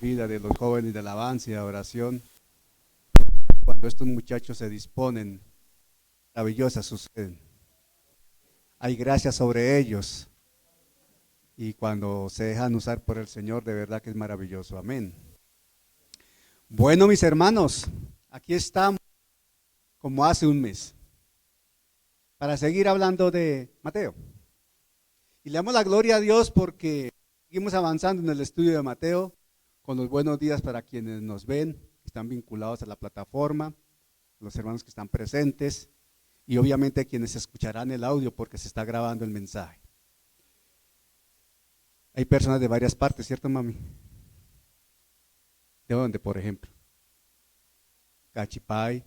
vida de los jóvenes de alabanza y de oración. Cuando estos muchachos se disponen, maravillosas suceden. Hay gracia sobre ellos. Y cuando se dejan usar por el Señor, de verdad que es maravilloso. Amén. Bueno, mis hermanos, aquí estamos como hace un mes para seguir hablando de Mateo. Y le damos la gloria a Dios porque seguimos avanzando en el estudio de Mateo, con los buenos días para quienes nos ven, que están vinculados a la plataforma, los hermanos que están presentes y obviamente quienes escucharán el audio porque se está grabando el mensaje. Hay personas de varias partes, ¿cierto, mami? ¿De dónde, por ejemplo? Cachipay.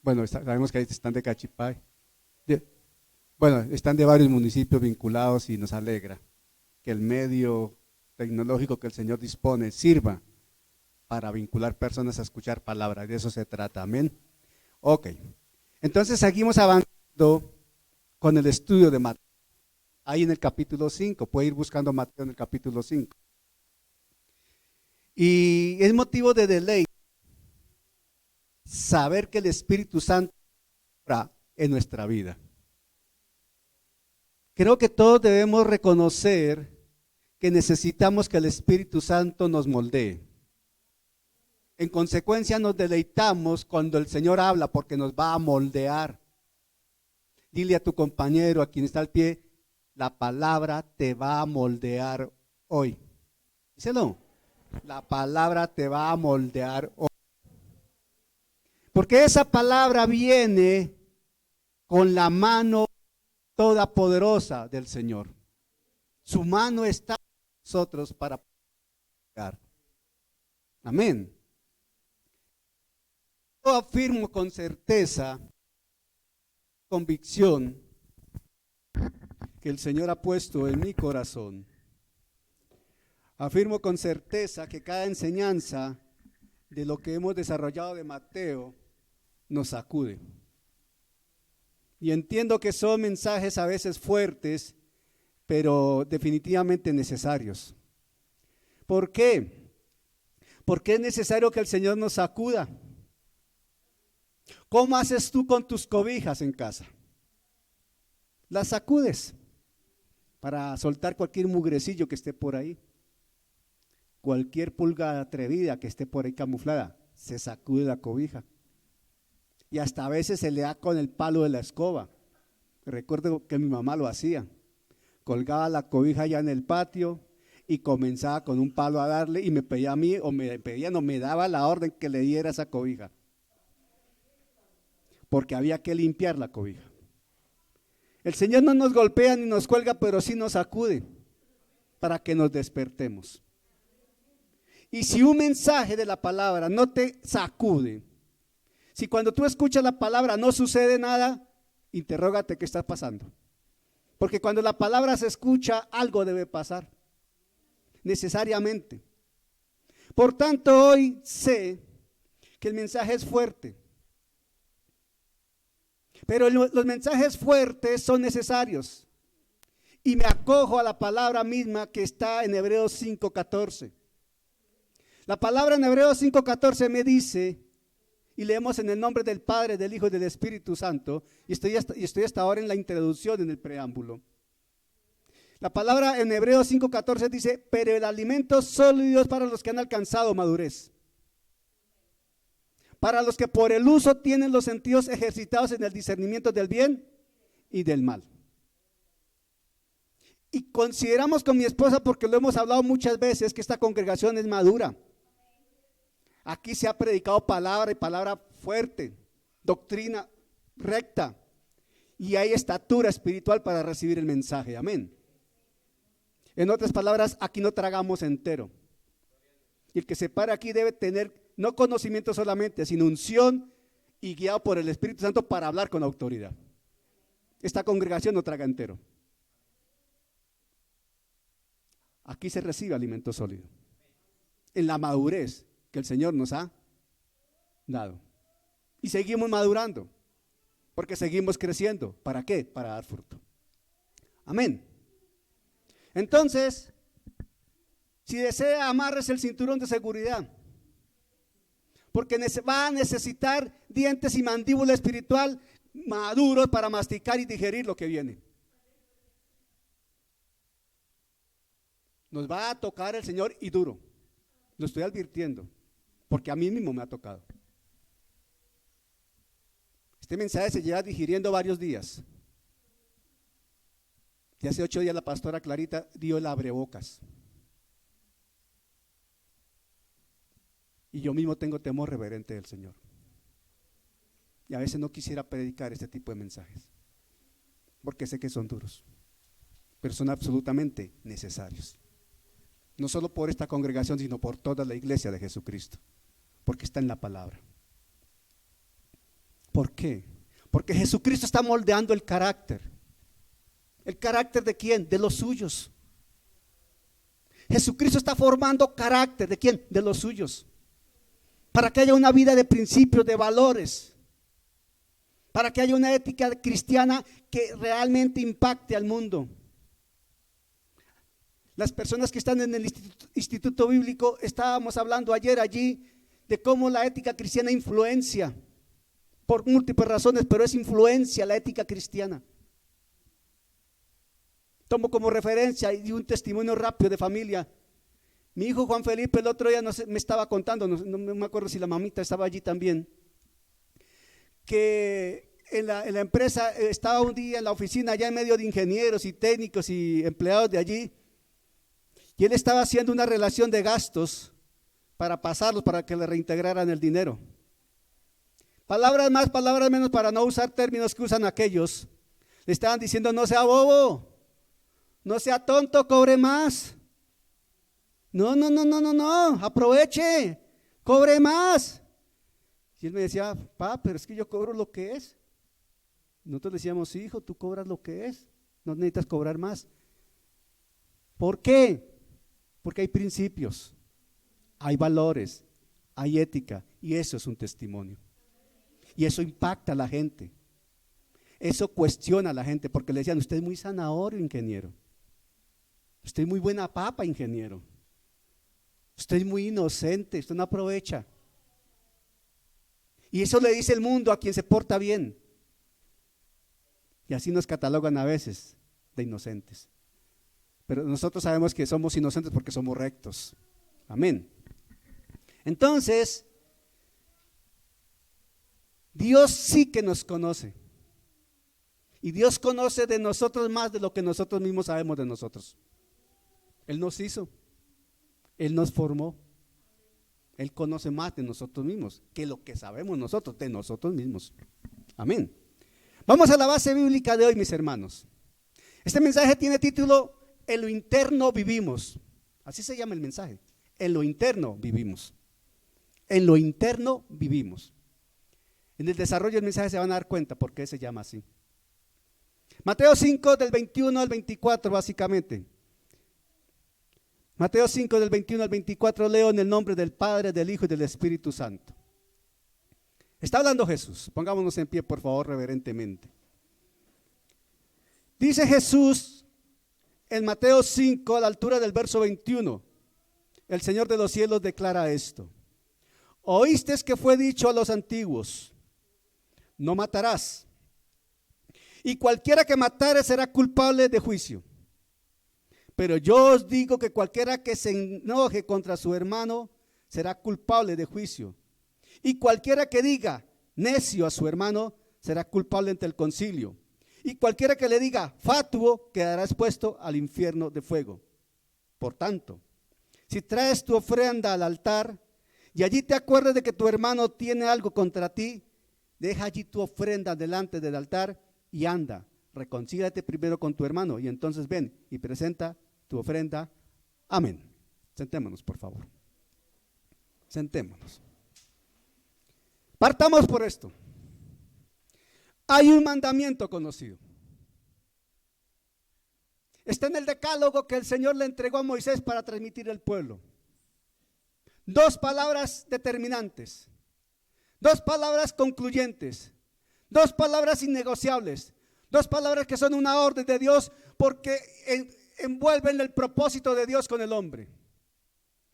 Bueno, sabemos que ahí están de Cachipay. Bueno, están de varios municipios vinculados y nos alegra que el medio tecnológico que el Señor dispone sirva para vincular personas a escuchar palabras. De eso se trata, amén. Ok, entonces seguimos avanzando con el estudio de Mateo. Ahí en el capítulo 5, puede ir buscando Mateo en el capítulo 5. Y es motivo de deleite saber que el Espíritu Santo obra en nuestra vida. Creo que todos debemos reconocer que necesitamos que el Espíritu Santo nos moldee. En consecuencia nos deleitamos cuando el Señor habla porque nos va a moldear. Dile a tu compañero, a quien está al pie, la palabra te va a moldear hoy. Díselo, la palabra te va a moldear hoy. Porque esa palabra viene con la mano toda poderosa del Señor. Su mano está en nosotros para pegar. Amén. Yo afirmo con certeza, convicción, que el Señor ha puesto en mi corazón. Afirmo con certeza que cada enseñanza de lo que hemos desarrollado de Mateo nos sacude. Y entiendo que son mensajes a veces fuertes, pero definitivamente necesarios. ¿Por qué? Porque es necesario que el Señor nos sacuda. ¿Cómo haces tú con tus cobijas en casa? Las sacudes para soltar cualquier mugrecillo que esté por ahí. Cualquier pulga atrevida que esté por ahí camuflada, se sacude la cobija. Y hasta a veces se le da con el palo de la escoba. Recuerdo que mi mamá lo hacía. Colgaba la cobija allá en el patio y comenzaba con un palo a darle y me pedía a mí, o me daba la orden que le diera esa cobija. Porque había que limpiar la cobija. El Señor no nos golpea ni nos cuelga, pero sí nos sacude para que nos despertemos. Y si un mensaje de la palabra no te sacude, si cuando tú escuchas la palabra no sucede nada, interrógate qué está pasando. Porque cuando la palabra se escucha, algo debe pasar, necesariamente. Por tanto, hoy sé que el mensaje es fuerte. Pero los mensajes fuertes son necesarios. Y me acojo a la palabra misma que está en Hebreos 5:14. La palabra en Hebreos 5:14 me dice, y leemos en el nombre del Padre, del Hijo y del Espíritu Santo, y estoy hasta ahora en la introducción, en el preámbulo. La palabra en Hebreos 5:14 dice, pero el alimento sólido es para los que han alcanzado madurez. Para los que por el uso tienen los sentidos ejercitados en el discernimiento del bien y del mal. Y consideramos con mi esposa, porque lo hemos hablado muchas veces, que esta congregación es madura. Aquí se ha predicado palabra y palabra fuerte, doctrina recta, y hay estatura espiritual para recibir el mensaje, amén. En otras palabras, aquí no tragamos entero. Y el que se para aquí debe tener no conocimiento solamente, sino unción y guiado por el Espíritu Santo para hablar con autoridad. Esta congregación no traga entero. Aquí se recibe alimento sólido, en la madurez que el Señor nos ha dado. Y seguimos madurando, porque seguimos creciendo. ¿Para qué? Para dar fruto. Amén. Entonces, Si desea, amárrese el cinturón de seguridad. Porque va a necesitar dientes y mandíbula espiritual maduros para masticar y digerir lo que viene. Nos va a tocar el Señor y duro. Lo estoy advirtiendo, porque a mí mismo me ha tocado. Este mensaje se lleva digiriendo varios días. Y hace 8 días la pastora Clarita dio el abrebocas. Y yo mismo tengo temor reverente del Señor. Y a veces no quisiera predicar este tipo de mensajes, porque sé que son duros, pero son absolutamente necesarios. No solo por esta congregación, sino por toda la iglesia de Jesucristo, porque está en la palabra. ¿Por qué? Porque Jesucristo está moldeando el carácter. ¿El carácter de quién? De los suyos. Jesucristo está formando carácter. ¿De quién? De los suyos. Para que haya una vida de principios, de valores. Para que haya una ética cristiana que realmente impacte al mundo. Las personas que están en el Instituto Bíblico, estábamos hablando ayer allí de cómo la ética cristiana influencia por múltiples razones, pero es influencia la ética cristiana. Tomo como referencia y un testimonio rápido de familia. Mi hijo Juan Felipe el otro día me estaba contando, no me acuerdo si la mamita estaba allí también, que en la empresa estaba un día en la oficina allá en medio de ingenieros y técnicos y empleados de allí, y él estaba haciendo una relación de gastos para pasarlos, para que le reintegraran el dinero. Palabras más, palabras menos, para no usar términos que usan aquellos. Le estaban diciendo: no sea bobo, no sea tonto, cobre más. No, aproveche, cobre más. Y él me decía: pa, pero es que yo cobro lo que es. Nosotros le decíamos: sí, hijo, tú cobras lo que es, no necesitas cobrar más. ¿Por qué? Porque hay principios, hay valores, hay ética, y eso es un testimonio. Y eso impacta a la gente. Eso cuestiona a la gente, porque le decían: usted es muy zanahorio, ingeniero. Usted es muy buena papa, ingeniero. Usted es muy inocente, usted no aprovecha. Y eso le dice el mundo a quien se porta bien. Y así nos catalogan a veces de inocentes. Pero nosotros sabemos que somos inocentes porque somos rectos. Amén. Entonces, Dios sí que nos conoce. Y Dios conoce de nosotros más de lo que nosotros mismos sabemos de nosotros. Él nos hizo, Él nos formó. Él conoce más de nosotros mismos que lo que sabemos nosotros de nosotros mismos. Amén. Vamos a la base bíblica de hoy, mis hermanos. Este mensaje tiene título: en lo interno vivimos. Así se llama el mensaje. En lo interno vivimos. En lo interno vivimos. En el desarrollo del mensaje se van a dar cuenta por qué se llama así. Mateo 5 del 21 al 24 básicamente. Mateo 5 del 21 al 24 leo en el nombre del Padre, del Hijo y del Espíritu Santo. Está hablando Jesús. Pongámonos en pie, por favor, reverentemente. Dice Jesús en Mateo 5 a la altura del verso 21. El Señor de los cielos declara esto: oíste que fue dicho a los antiguos: no matarás, y cualquiera que matare será culpable de juicio. Pero yo os digo que cualquiera que se enoje contra su hermano será culpable de juicio. Y cualquiera que diga necio a su hermano será culpable ante el concilio. Y cualquiera que le diga fatuo quedará expuesto al infierno de fuego. Por tanto, si traes tu ofrenda al altar y allí te acuerdas de que tu hermano tiene algo contra ti, deja allí tu ofrenda delante del altar y anda, reconcíliate primero con tu hermano y entonces ven y presenta tu ofrenda. Amén. Sentémonos, por favor. Sentémonos. Partamos por esto. Hay un mandamiento conocido. Está en el decálogo que el Señor le entregó a Moisés para transmitir al pueblo. 2 palabras determinantes, 2 palabras concluyentes, 2 palabras innegociables, 2 palabras que son una orden de Dios porque envuelven el propósito de Dios con el hombre.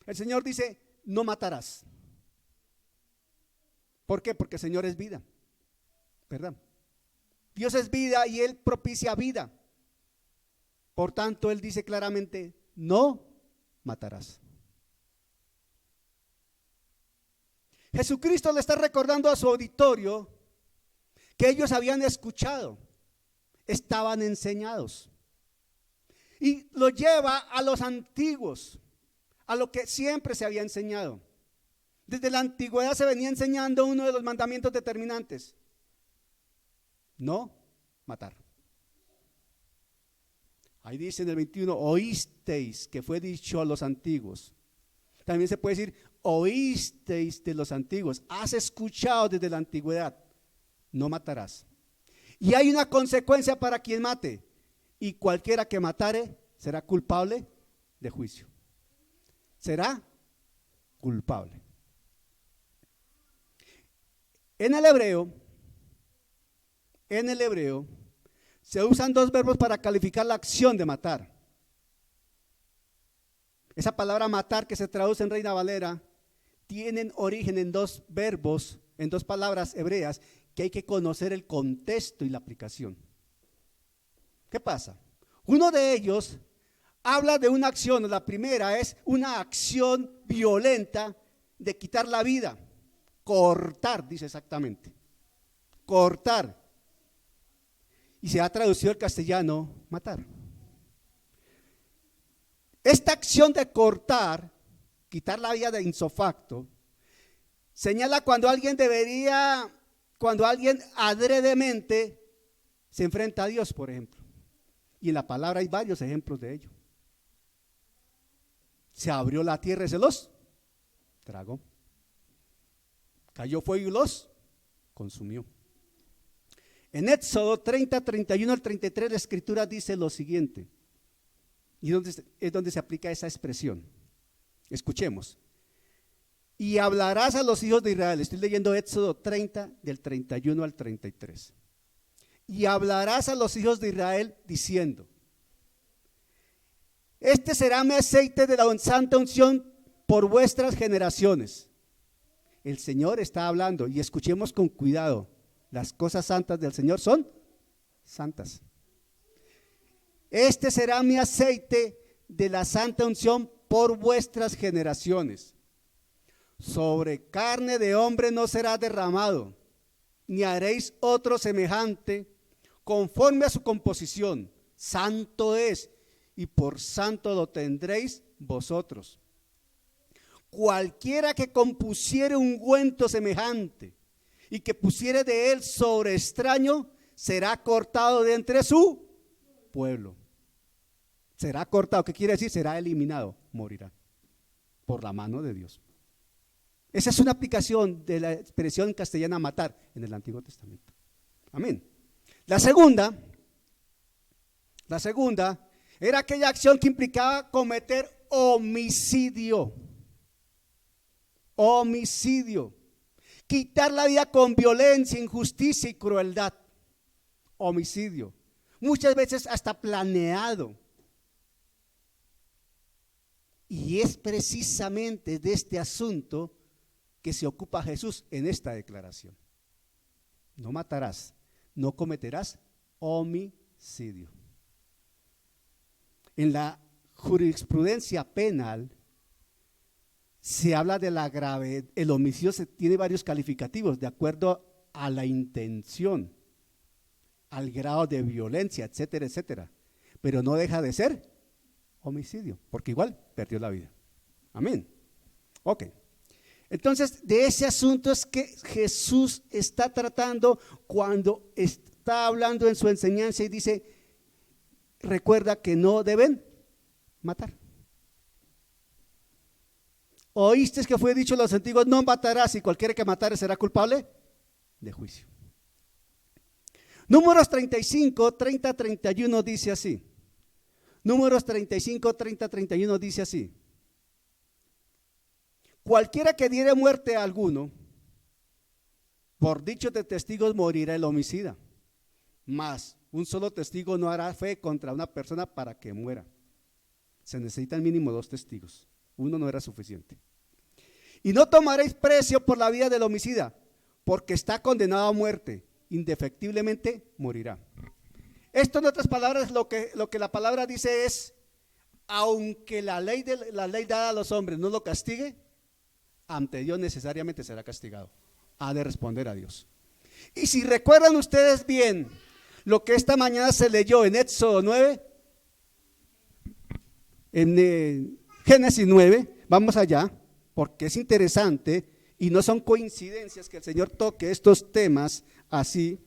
El Señor dice, no matarás. ¿Por qué? Porque el Señor es vida, ¿verdad? Dios es vida y Él propicia vida. Por tanto, Él dice claramente, no matarás. Jesucristo le está recordando a su auditorio que ellos habían escuchado, estaban enseñados. Y lo lleva a los antiguos, a lo que siempre se había enseñado. Desde la antigüedad se venía enseñando uno de los mandamientos determinantes: no matar. Ahí dice en el 21, oísteis que fue dicho a los antiguos. También se puede decir, oísteis de los antiguos, has escuchado desde la antigüedad, no matarás. Y hay una consecuencia para quien mate, y cualquiera que matare será culpable de juicio. Será culpable. En el hebreo se usan dos verbos para calificar la acción de matar. Esa palabra matar, que se traduce en Reina Valera, tienen origen en dos verbos, en dos palabras hebreas, que hay que conocer el contexto y la aplicación. ¿Qué pasa? Uno de ellos habla de una acción, la primera es una acción violenta de quitar la vida, cortar, dice exactamente, cortar. Y se ha traducido al castellano matar. Esta acción de cortar, quitar la vida de insofacto, señala cuando alguien adredemente se enfrenta a Dios, por ejemplo. Y en la palabra hay varios ejemplos de ello. Se abrió la tierra y se los tragó. Cayó fuego y los consumió. En Éxodo 30, 31 al 33 la escritura dice lo siguiente, y es donde se aplica esa expresión. Escuchemos. Y hablarás a los hijos de Israel. Estoy leyendo Éxodo 30 del 31 al 33. Y hablarás a los hijos de Israel diciendo: este será mi aceite de la santa unción por vuestras generaciones. El Señor está hablando, y escuchemos con cuidado. Las cosas santas del Señor son santas. Este será mi aceite de la santa unción por vuestras generaciones. Sobre carne de hombre no será derramado, ni haréis otro semejante, conforme a su composición. Santo es, y por santo lo tendréis vosotros. Cualquiera que compusiere ungüento semejante y que pusiere de él sobre extraño, será cortado de entre su pueblo. Será cortado, ¿qué quiere decir? Será eliminado, morirá por la mano de Dios. Esa es una aplicación de la expresión castellana matar en el Antiguo Testamento. Amén. La segunda era aquella acción que implicaba cometer homicidio. Homicidio. Quitar la vida con violencia, injusticia y crueldad. Homicidio. Muchas veces hasta planeado. Y es precisamente de este asunto que se ocupa Jesús en esta declaración. No matarás, no cometerás homicidio. En la jurisprudencia penal se habla de la gravedad. El homicidio tiene varios calificativos de acuerdo a la intención, al grado de violencia, etcétera, etcétera. Pero no deja de ser homicidio, porque igual perdió la vida. Amén. Ok. Entonces, de ese asunto es que Jesús está tratando cuando está hablando en su enseñanza y dice: recuerda que no deben matar. Oíste que fue dicho a los antiguos: no matarás, y cualquiera que matare será culpable de juicio. Números 35, 30, 31 dice así. Números 35, 30, 31 dice así: cualquiera que diere muerte a alguno, por dichos de testigos morirá el homicida, mas un solo testigo no hará fe contra una persona para que muera. Se necesitan mínimo 2 testigos. Uno no era suficiente. Y no tomaréis precio por la vida del homicida, porque está condenado a muerte, indefectiblemente morirá. Esto, en otras palabras, lo que la palabra dice es, aunque la ley dada a los hombres no lo castigue, ante Dios necesariamente será castigado. Ha de responder a Dios. Y si recuerdan ustedes bien lo que esta mañana se leyó en Éxodo 9, en Génesis 9, vamos allá, porque es interesante y no son coincidencias que el Señor toque estos temas así.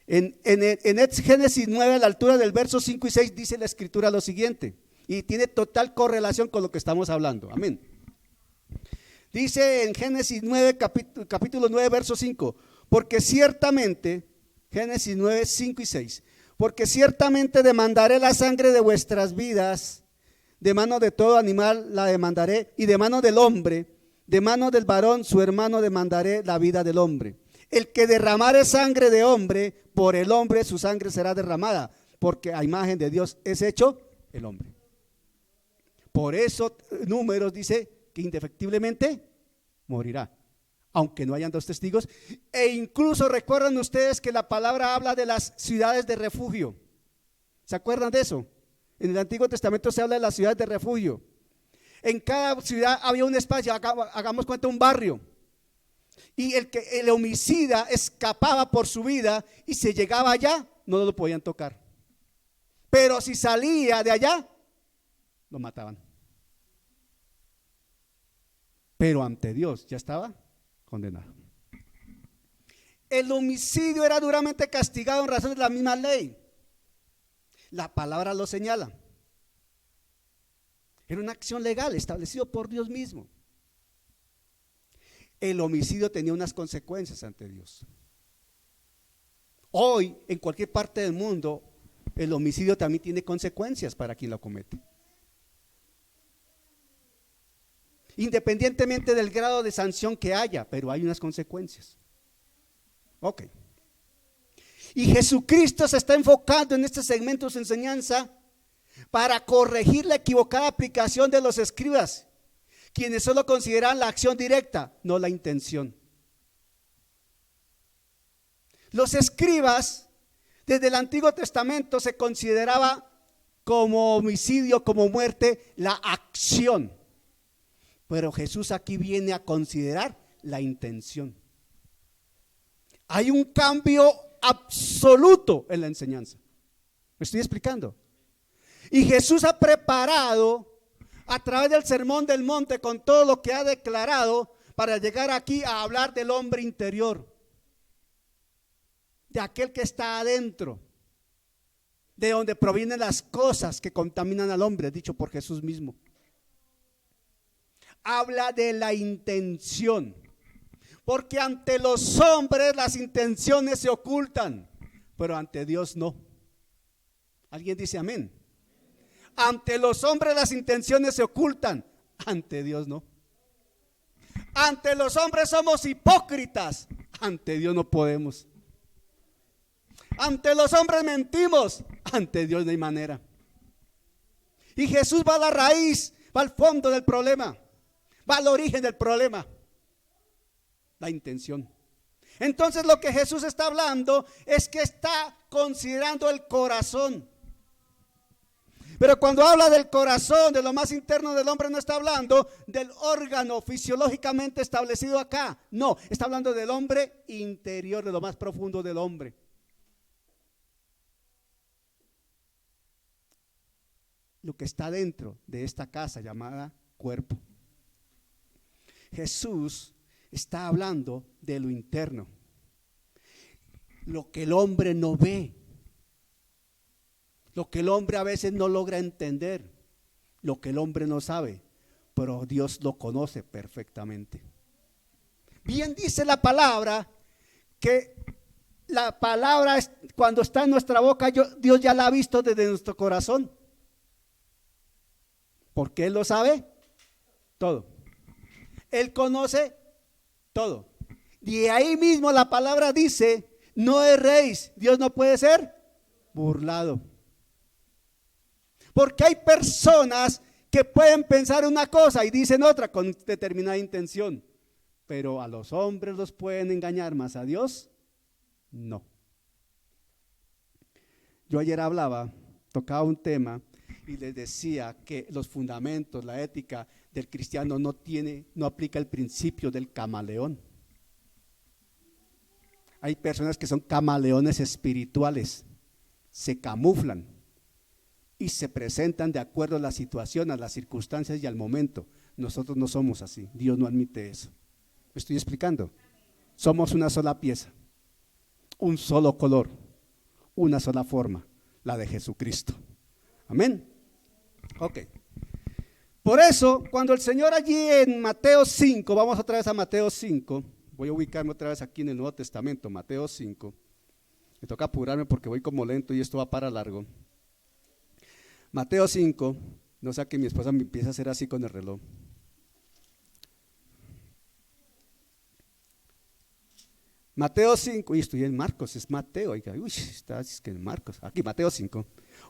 En Génesis 9, a la altura del verso 5 y 6, dice la Escritura lo siguiente, y tiene total correlación con lo que estamos hablando. Amén. Dice en Génesis 9, capítulo 9, verso 5, porque ciertamente, Génesis 9, 5 y 6, porque ciertamente demandaré la sangre de vuestras vidas, de mano de todo animal la demandaré, y de mano del hombre, de mano del varón su hermano demandaré la vida del hombre. El que derramare sangre de hombre, por el hombre su sangre será derramada, porque a imagen de Dios es hecho el hombre. Por eso Números dice que indefectiblemente morirá, aunque no hayan dos testigos. E incluso recuerdan ustedes que la palabra habla de las ciudades de refugio. ¿Se acuerdan de eso? En el Antiguo Testamento se habla de las ciudades de refugio. En cada ciudad había un espacio, hagamos cuenta, un barrio. Y el homicida escapaba por su vida y si llegaba allá, no lo podían tocar. Pero si salía de allá, lo mataban. Pero ante Dios ya estaba condenado. El homicidio era duramente castigado en razón de la misma ley. La palabra lo señala. Era una acción legal establecida por Dios mismo. El homicidio tenía unas consecuencias ante Dios. Hoy, en cualquier parte del mundo, el homicidio también tiene consecuencias para quien lo comete. Independientemente del grado de sanción que haya, pero hay unas consecuencias. Ok. Y Jesucristo se está enfocando en este segmento de su enseñanza para corregir la equivocada aplicación de los escribas, quienes solo consideran la acción directa, no la intención. Los escribas, desde el Antiguo Testamento, se consideraba como homicidio, como muerte, la acción. Pero Jesús aquí viene a considerar la intención. Hay un cambio absoluto en la enseñanza. ¿Me estoy explicando? Y Jesús ha preparado a través del Sermón del Monte con todo lo que ha declarado para llegar aquí a hablar del hombre interior, de aquel que está adentro, de donde provienen las cosas que contaminan al hombre, dicho por Jesús mismo. Habla de la intención, porque ante los hombres las intenciones se ocultan, pero ante Dios no. ¿Alguien dice amén? Ante los hombres las intenciones se ocultan, ante Dios no. Ante los hombres somos hipócritas, ante Dios no podemos. Ante los hombres mentimos, ante Dios no hay manera. Y Jesús va a la raíz, va al fondo del problema, va al origen del problema, la intención. Entonces lo que Jesús está hablando es que está considerando el corazón. Pero cuando habla del corazón, de lo más interno del hombre, no está hablando del órgano fisiológicamente establecido acá. No, está hablando del hombre interior, de lo más profundo del hombre. Lo que está dentro de esta casa llamada cuerpo. Jesús está hablando de lo interno, lo que el hombre no ve, lo que el hombre a veces no logra entender, lo que el hombre no sabe, pero Dios lo conoce perfectamente. Bien dice la palabra que la palabra cuando está en nuestra boca, Dios ya la ha visto desde nuestro corazón, porque Él lo sabe todo. Él conoce todo. Y ahí mismo la palabra dice, no erréis, Dios no puede ser burlado. Porque hay personas que pueden pensar una cosa y dicen otra con determinada intención. Pero a los hombres los pueden engañar, más a Dios, no. Yo ayer tocaba un tema y les decía que los fundamentos, la ética del cristiano no aplica el principio del camaleón. Hay personas que son camaleones espirituales, se camuflan y se presentan de acuerdo a la situación, a las circunstancias y al momento. Nosotros no somos así, Dios no admite eso. ¿Me estoy explicando? Somos una sola pieza, un solo color, una sola forma, la de Jesucristo. Amén. Ok. Por eso, cuando el Señor allí en Mateo 5, vamos otra vez a Mateo 5, voy a ubicarme otra vez aquí en el Nuevo Testamento, Mateo 5. Me toca apurarme porque voy como lento y esto va para largo. Mateo 5, no sea que mi esposa me empiece a hacer así con el reloj. Mateo 5, y estoy en Marcos, es Mateo, oiga, está es que en Marcos, aquí Mateo 5.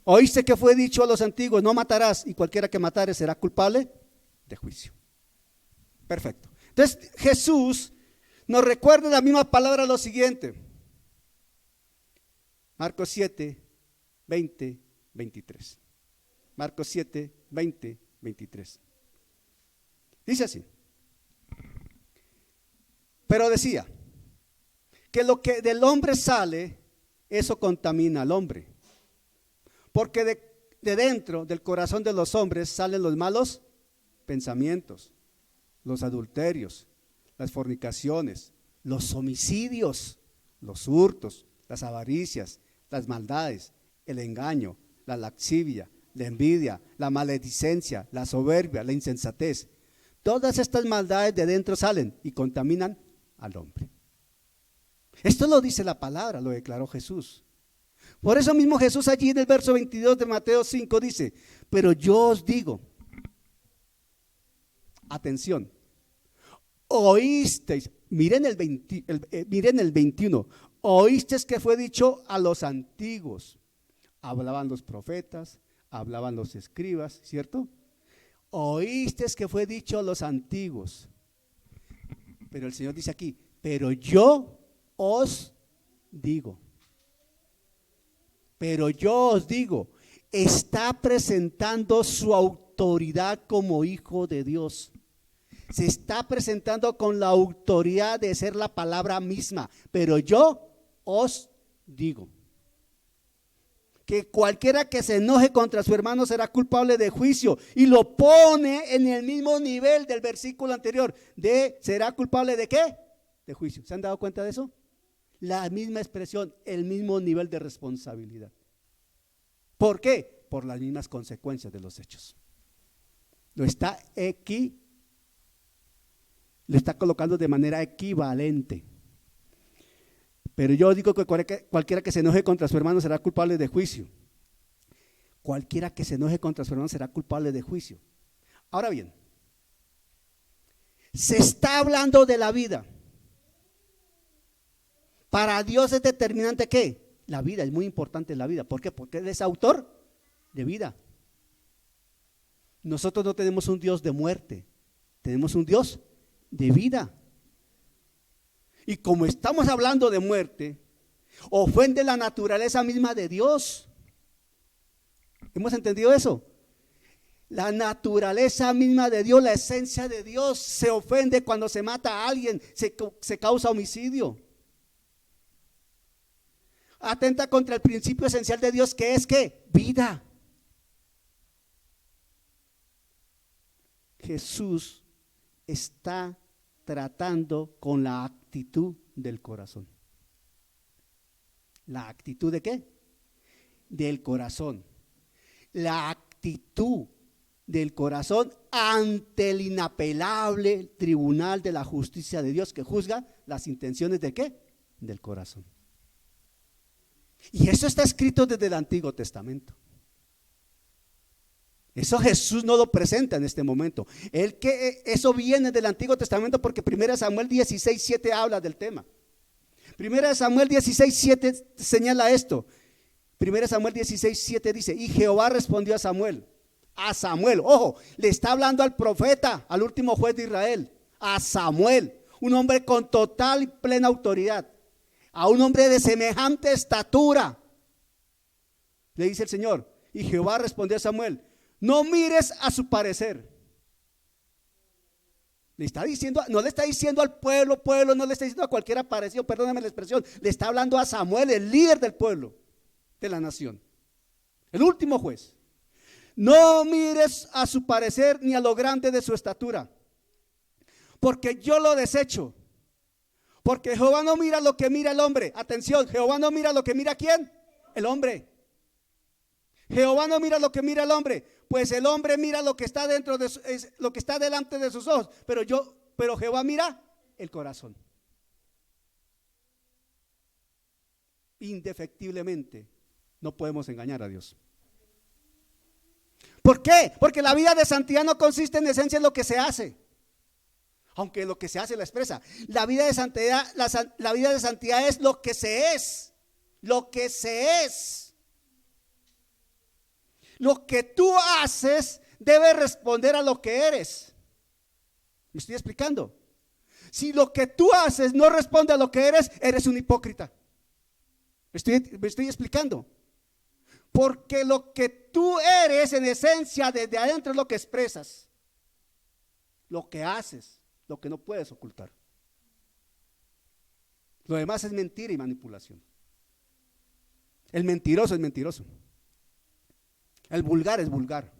Oíste que fue dicho a los antiguos, no matarás, y cualquiera que matare será culpable de juicio. Perfecto. Entonces Jesús nos recuerda la misma palabra lo siguiente. Marcos 7, 20, 23. Marcos 7, 20, 23. Dice así. Pero decía que lo que del hombre sale, eso contamina al hombre. Porque de dentro del corazón de los hombres salen los malos pensamientos, los adulterios, las fornicaciones, los homicidios, los hurtos, las avaricias, las maldades, el engaño, la lascivia, la envidia, la maledicencia, la soberbia, la insensatez. Todas estas maldades de dentro salen y contaminan al hombre. Esto lo dice la palabra, lo declaró Jesús. Por eso mismo Jesús allí en el verso 22 de Mateo 5 dice, pero yo os digo, atención, oísteis, miren el 21, oísteis que fue dicho a los antiguos, hablaban los profetas, hablaban los escribas, ¿cierto? Oísteis que fue dicho a los antiguos, pero el Señor dice aquí, pero yo os digo. Pero yo os digo, está presentando su autoridad como hijo de Dios. Se está presentando con la autoridad de ser la palabra misma. Pero yo os digo que cualquiera que se enoje contra su hermano será culpable de juicio. Y lo pone en el mismo nivel del versículo anterior. ¿Será culpable de qué? De juicio. ¿Se han dado cuenta de eso? La misma expresión, el mismo nivel de responsabilidad. ¿Por qué? Por las mismas consecuencias de los hechos. Lo está colocando de manera equivalente. Pero yo digo que cualquiera que se enoje contra su hermano será culpable de juicio. Cualquiera que se enoje contra su hermano será culpable de juicio. Ahora bien, se está hablando de la vida. Para Dios es determinante ¿qué? La vida, es muy importante la vida. ¿Por qué? Porque Él es autor de vida. Nosotros no tenemos un Dios de muerte, tenemos un Dios de vida. Y como estamos hablando de muerte, ofende la naturaleza misma de Dios. ¿Hemos entendido eso? La naturaleza misma de Dios, la esencia de Dios se ofende cuando se mata a alguien, se causa homicidio. Atenta contra el principio esencial de Dios, que es ¿qué? Vida. Jesús está tratando con la actitud del corazón. ¿La actitud de qué? Del corazón. La actitud del corazón ante el inapelable tribunal de la justicia de Dios que juzga las intenciones de qué? Del corazón. Y eso está escrito desde el Antiguo Testamento. Eso Jesús no lo presenta en este momento. Eso viene del Antiguo Testamento porque 1 Samuel 16:7 habla del tema. 1 Samuel 16:7 señala esto. 1 Samuel 16:7 dice, y Jehová respondió a Samuel, A Samuel, ojo, le está hablando al profeta, al último juez de Israel, a Samuel, un hombre con total y plena autoridad, a un hombre de semejante estatura. Le dice el Señor, y Jehová respondió a Samuel, no mires a su parecer. Le está diciendo, no le está diciendo al pueblo, no le está diciendo a cualquier aparecido, perdóname la expresión, le está hablando a Samuel, el líder del pueblo, de la nación, el último juez. No mires a su parecer ni a lo grande de su estatura, porque yo lo desecho. Porque Jehová no mira lo que mira el hombre. Atención, Jehová no mira lo que mira ¿quién? El hombre. Jehová no mira lo que mira el hombre, pues el hombre mira lo que está dentro de lo que está delante de sus ojos, pero Jehová mira el corazón. Indefectiblemente no podemos engañar a Dios. ¿Por qué? Porque la vida de santidad no consiste en esencia en lo que se hace, aunque lo que se hace lo expresa. La vida de santidad, la vida de santidad es lo que se es, lo que se es. Lo que tú haces debe responder a lo que eres. ¿Me estoy explicando? Si lo que tú haces no responde a lo que eres, eres un hipócrita. ¿Me estoy explicando? Porque lo que tú eres en esencia desde adentro es lo que expresas, lo que haces, lo que no puedes ocultar. Lo demás es mentira y manipulación. El mentiroso es mentiroso. El vulgar es vulgar.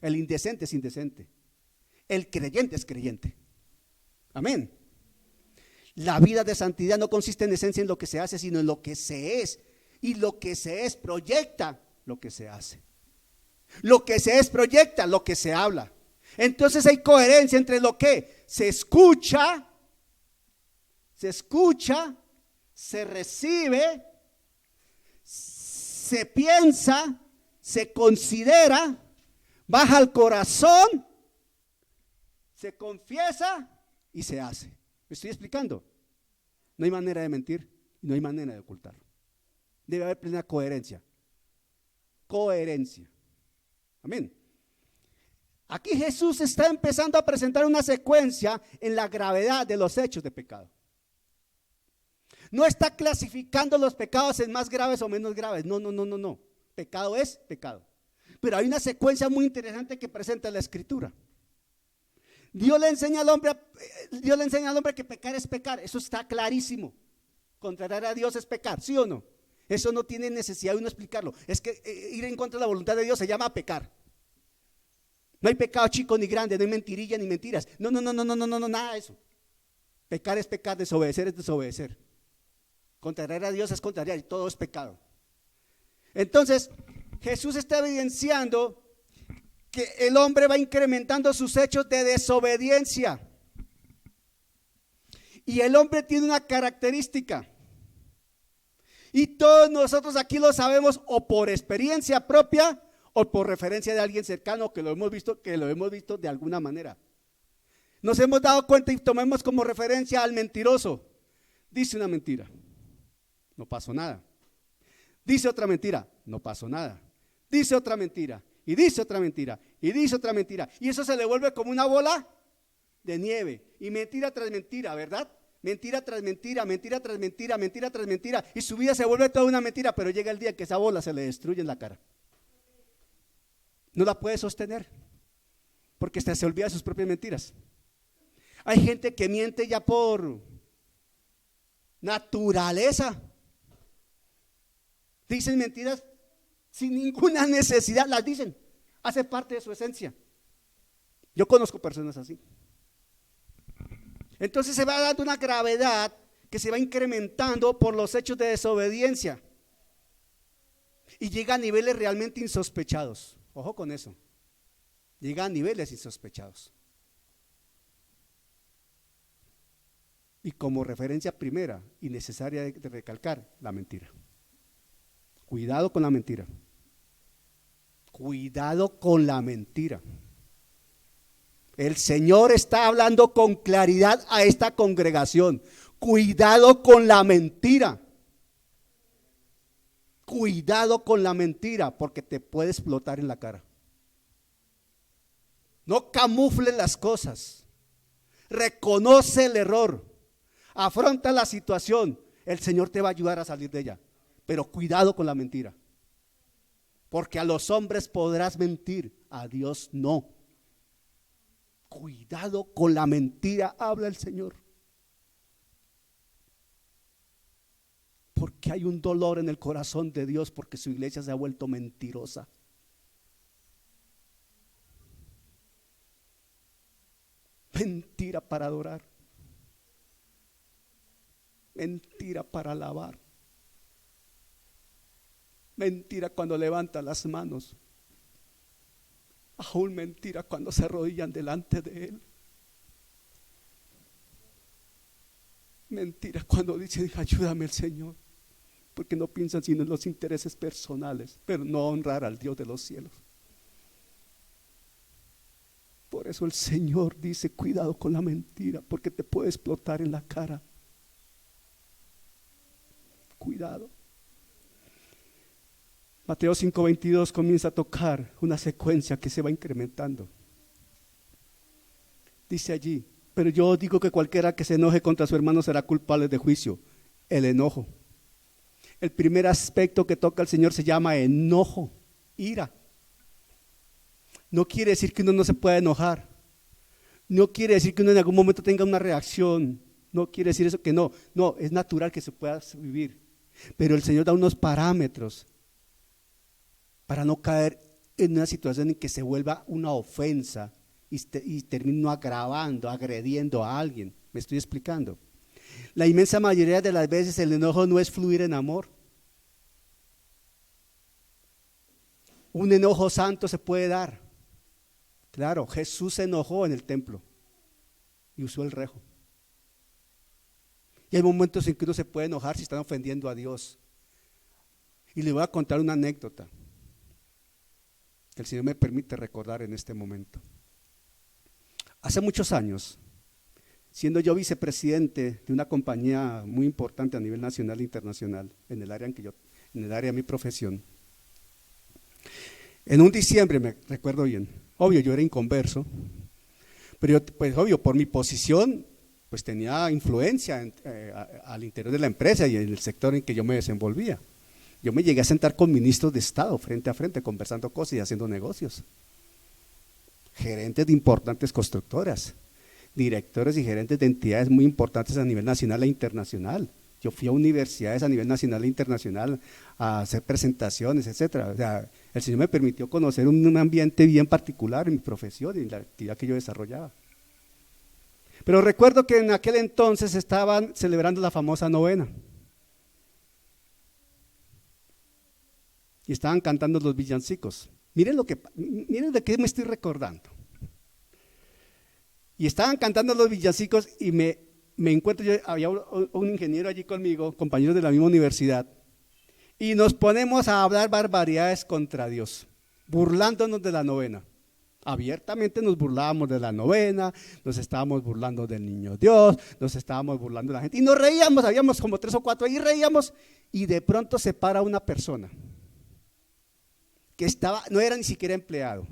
El indecente es indecente. El creyente es creyente. Amén. La vida de santidad no consiste en esencia en lo que se hace, sino en lo que se es. Y lo que se es proyecta lo que se hace. Lo que se es proyecta lo que se habla. Entonces hay coherencia entre lo que se escucha, se recibe, se piensa, se considera, baja al corazón, se confiesa y se hace. ¿Me estoy explicando? No hay manera de mentir, no hay manera de ocultarlo. Debe haber plena coherencia. Coherencia. Amén. Aquí Jesús está empezando a presentar una secuencia en la gravedad de los hechos de pecado. No está clasificando los pecados en más graves o menos graves. No. Pecado es pecado. Pero hay una secuencia muy interesante que presenta la Escritura. Dios le enseña al hombre que pecar es pecar. Eso está clarísimo. Contrariar a Dios es pecar, ¿sí o no? Eso no tiene necesidad de uno explicarlo. Es que ir en contra de la voluntad de Dios se llama pecar. No hay pecado chico ni grande, no hay mentirilla ni mentiras. No, nada de eso. Pecar es pecar, desobedecer es desobedecer. Contrariar a Dios es contrariar y todo es pecado. Entonces, Jesús está evidenciando que el hombre va incrementando sus hechos de desobediencia. Y el hombre tiene una característica. Y todos nosotros aquí lo sabemos o por experiencia propia o por referencia de alguien cercano que lo hemos visto de alguna manera. Nos hemos dado cuenta y tomemos como referencia al mentiroso. Dice una mentira, no pasó nada. Dice otra mentira, no pasó nada. Dice otra mentira, y dice otra mentira, y dice otra mentira. Y eso se le vuelve como una bola de nieve. Y mentira tras mentira, ¿verdad? Mentira tras mentira, mentira tras mentira, mentira tras mentira. Y su vida se vuelve toda una mentira, pero llega el día que esa bola se le destruye en la cara. No la puede sostener, porque hasta se olvida de sus propias mentiras. Hay gente que miente ya por naturaleza. Dicen mentiras sin ninguna necesidad, las dicen. Hace parte de su esencia. Yo conozco personas así. Entonces se va dando una gravedad que se va incrementando por los hechos de desobediencia. Y llega a niveles realmente insospechados. Ojo con eso. Llega a niveles insospechados. Y como referencia primera y necesaria de recalcar, la mentira. Cuidado con la mentira. Cuidado con la mentira. El Señor está hablando con claridad a esta congregación. Cuidado con la mentira. Cuidado con la mentira, porque te puede explotar en la cara. No camufle las cosas. Reconoce el error. Afronta la situación. El Señor te va a ayudar a salir de ella. Pero cuidado con la mentira. Porque a los hombres podrás mentir, a Dios no. Cuidado con la mentira, habla el Señor. Porque hay un dolor en el corazón de Dios porque su iglesia se ha vuelto mentirosa. Mentira para adorar. Mentira para alabar. Mentira cuando levantan las manos. Aún mentira cuando se arrodillan delante de Él. Mentira cuando dicen ayúdame el Señor. Porque no piensan sino en los intereses personales, pero no honrar al Dios de los cielos. Por eso el Señor dice cuidado con la mentira, porque te puede explotar en la cara. Cuidado. Mateo 5:22 comienza a tocar una secuencia que se va incrementando. Dice allí, pero yo os digo que cualquiera que se enoje contra su hermano será culpable de juicio. El enojo. El primer aspecto que toca el Señor se llama enojo, ira. No quiere decir que uno no se pueda enojar. No quiere decir que uno en algún momento tenga una reacción. No quiere decir eso que no. No, es natural que se pueda vivir. Pero el Señor da unos parámetros para no caer en una situación en que se vuelva una ofensa y termine agravando, agrediendo a alguien. ¿Me estoy explicando? La inmensa mayoría de las veces el enojo no es fluir en amor. Un enojo santo se puede dar. Claro, Jesús se enojó en el templo y usó el rejo. Y hay momentos en que uno se puede enojar si están ofendiendo a Dios. Y le voy a contar una anécdota que el Señor me permite recordar en este momento. Hace muchos años, siendo yo vicepresidente de una compañía muy importante a nivel nacional e internacional, en el área de mi profesión, en un diciembre, me recuerdo bien, obvio yo era inconverso, pero yo, pues obvio por mi posición, pues tenía influencia al interior de la empresa y en el sector en que yo me desenvolvía. Yo me llegué a sentar con ministros de Estado frente a frente, conversando cosas y haciendo negocios. Gerentes de importantes constructoras, directores y gerentes de entidades muy importantes a nivel nacional e internacional. Yo fui a universidades a nivel nacional e internacional a hacer presentaciones, etcétera. O sea, el Señor me permitió conocer un ambiente bien particular en mi profesión y en la actividad que yo desarrollaba. Pero recuerdo que en aquel entonces estaban celebrando la famosa novena. Y estaban cantando los villancicos. Miren de qué me estoy recordando. Y estaban cantando los villancicos y me encuentro, había un ingeniero allí conmigo, compañeros de la misma universidad, y nos ponemos a hablar barbaridades contra Dios, burlándonos de la novena. Abiertamente nos burlábamos de la novena, nos estábamos burlando del niño Dios, nos estábamos burlando de la gente, y nos reíamos, habíamos como 3 o 4 ahí, reíamos, y de pronto se para una persona que no era ni siquiera empleado.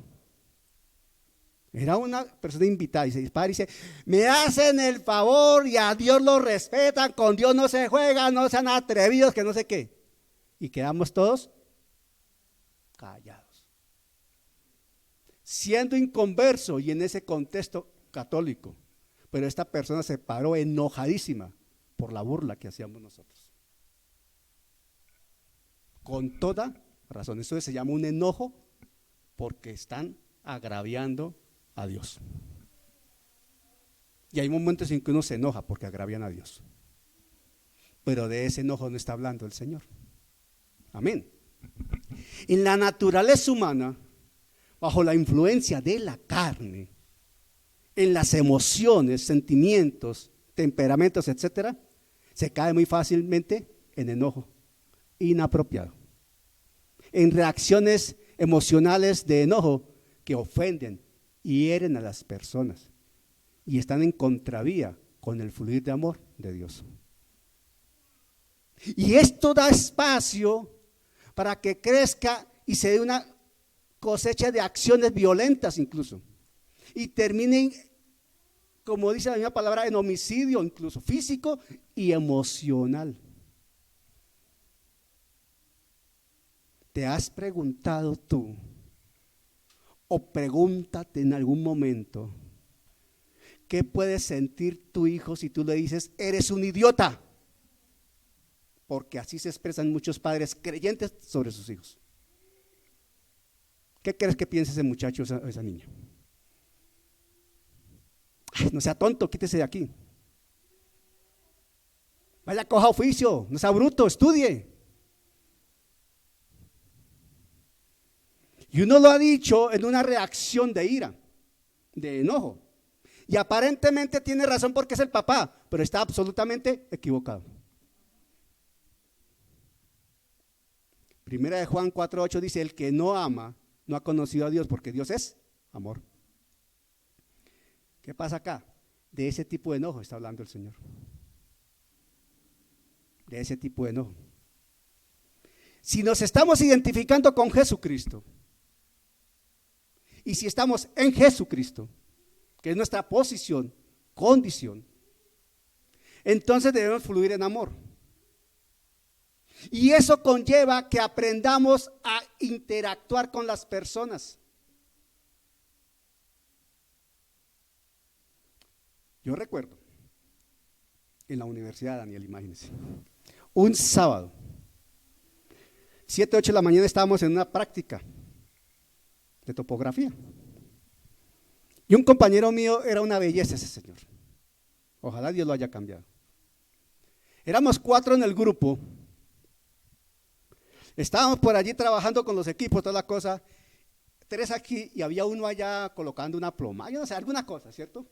Era una persona invitada y se dispara y dice, me hacen el favor y a Dios lo respetan, con Dios no se juega, no sean atrevidos, que no sé qué. Y quedamos todos callados. Siendo inconverso y en ese contexto católico, pero esta persona se paró enojadísima por la burla que hacíamos nosotros. Con toda razón, esto se llama un enojo porque están agraviando a Dios. Y hay momentos en que uno se enoja porque agravian a Dios, pero de ese enojo no está hablando el Señor. Amén. En la naturaleza humana, bajo la influencia de la carne, en las emociones, sentimientos, temperamentos, etcétera, se cae muy fácilmente en enojo inapropiado, en reacciones emocionales de enojo que ofenden y hieren a las personas y están en contravía con el fluir de amor de Dios. Y esto da espacio para que crezca y se dé una cosecha de acciones violentas incluso. y terminen, como dice la misma palabra, en homicidio, incluso físico y emocional. ¿Te has preguntado tú, o pregúntate en algún momento, qué puede sentir tu hijo si tú le dices, eres un idiota? Porque así se expresan muchos padres creyentes sobre sus hijos. ¿Qué crees que piense ese muchacho o esa niña? Ay, no sea tonto, quítese de aquí. Vaya, coja oficio, no sea bruto, estudie. Y uno lo ha dicho en una reacción de ira, de enojo. Y aparentemente tiene razón porque es el papá, pero está absolutamente equivocado. Primera de Juan 4:8 dice, el que no ama no ha conocido a Dios, porque Dios es amor. ¿Qué pasa acá? De ese tipo de enojo está hablando el Señor. De ese tipo de enojo. Si nos estamos identificando con Jesucristo, y si estamos en Jesucristo, que es nuestra posición, condición, entonces debemos fluir en amor. Y eso conlleva que aprendamos a interactuar con las personas. Yo recuerdo en la Universidad, Daniel, imagínense, un sábado, 7, 8 de la mañana estábamos en una práctica de topografía. Y un compañero mío era una belleza ese señor. Ojalá Dios lo haya cambiado. Éramos 4 en el grupo. Estábamos por allí trabajando con los equipos, toda la cosa. 3 aquí y había uno allá colocando una ploma, yo no sé, alguna cosa, ¿cierto?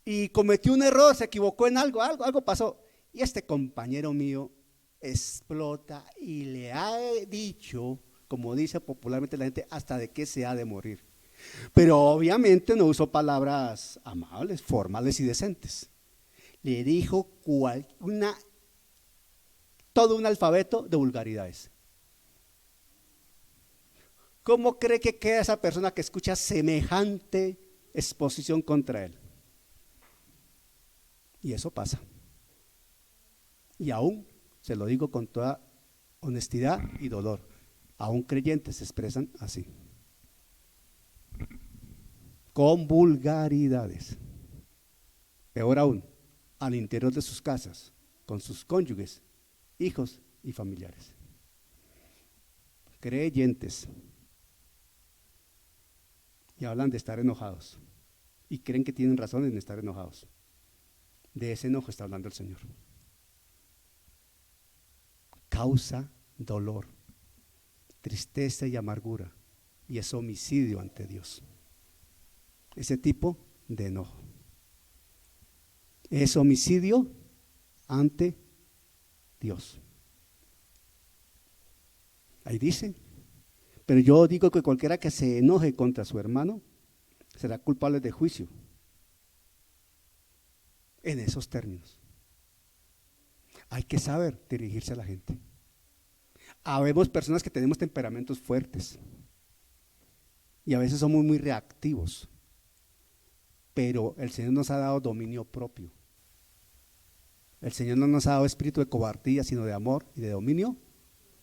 Y cometió un error, se equivocó en algo pasó. Y este compañero mío explota y le ha dicho, como dice popularmente la gente, hasta de qué se ha de morir. Pero obviamente no usó palabras amables, formales y decentes. Le dijo todo un alfabeto de vulgaridades. ¿Cómo cree que queda esa persona que escucha semejante exposición contra él? Y eso pasa. Y aún, se lo digo con toda honestidad y dolor, aún creyentes se expresan así, con vulgaridades. Peor aún, al interior de sus casas, con sus cónyuges, hijos y familiares. Creyentes. Y hablan de estar enojados. Y creen que tienen razón en estar enojados. De ese enojo está hablando el Señor. Causa dolor, tristeza y amargura. Y es homicidio ante Dios. Ese tipo de enojo. Es homicidio ante Dios. Ahí dice. Pero yo digo que cualquiera que se enoje contra su hermano será culpable de juicio. En esos términos. Hay que saber dirigirse a la gente. Habemos personas que tenemos temperamentos fuertes y a veces somos muy reactivos, pero el Señor nos ha dado dominio propio. El Señor no nos ha dado espíritu de cobardía, sino de amor y de dominio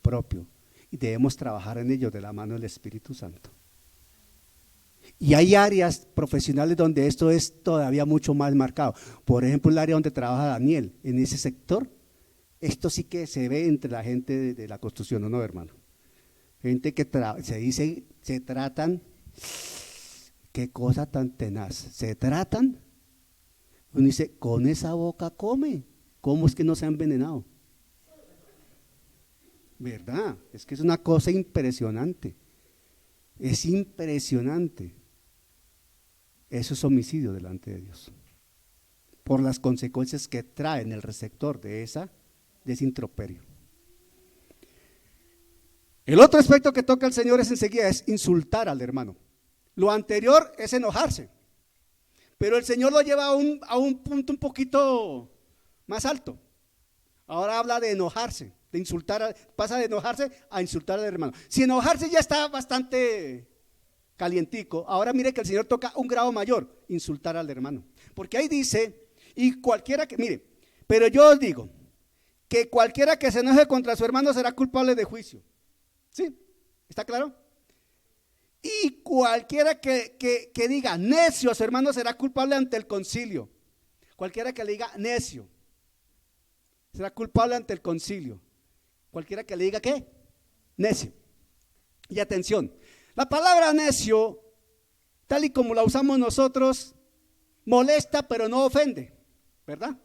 propio. Y debemos trabajar en ello de la mano del Espíritu Santo. Y hay áreas profesionales donde esto es todavía mucho más marcado. Por ejemplo, el área donde trabaja Daniel, en ese sector, esto sí que se ve entre la gente de la construcción, ¿no, hermano? Gente que se tratan, qué cosa tan tenaz, se tratan, uno dice, con esa boca come, ¿cómo es que no se ha envenenado? ¿Verdad? Es que es una cosa impresionante, es impresionante. Eso es homicidio delante de Dios, por las consecuencias que trae en el receptor de ese improperio. El otro aspecto que toca el Señor es insultar al hermano. Lo anterior es enojarse, pero el Señor lo lleva a un punto un poquito más alto. Ahora habla de enojarse, de insultar, pasa de enojarse a insultar al hermano. Si enojarse ya está bastante calientico. Ahora mire que el Señor toca un grado mayor, insultar al hermano. Porque ahí dice, y cualquiera que, mire, pero yo os digo, que cualquiera que se enoje contra su hermano será culpable de juicio. ¿Sí? ¿Está claro? Y cualquiera que diga necio a su hermano será culpable ante el concilio. Cualquiera que le diga necio será culpable ante el concilio. Cualquiera que le diga ¿qué? Necio. Y atención, la palabra necio, tal y como la usamos nosotros, molesta pero no ofende, ¿verdad?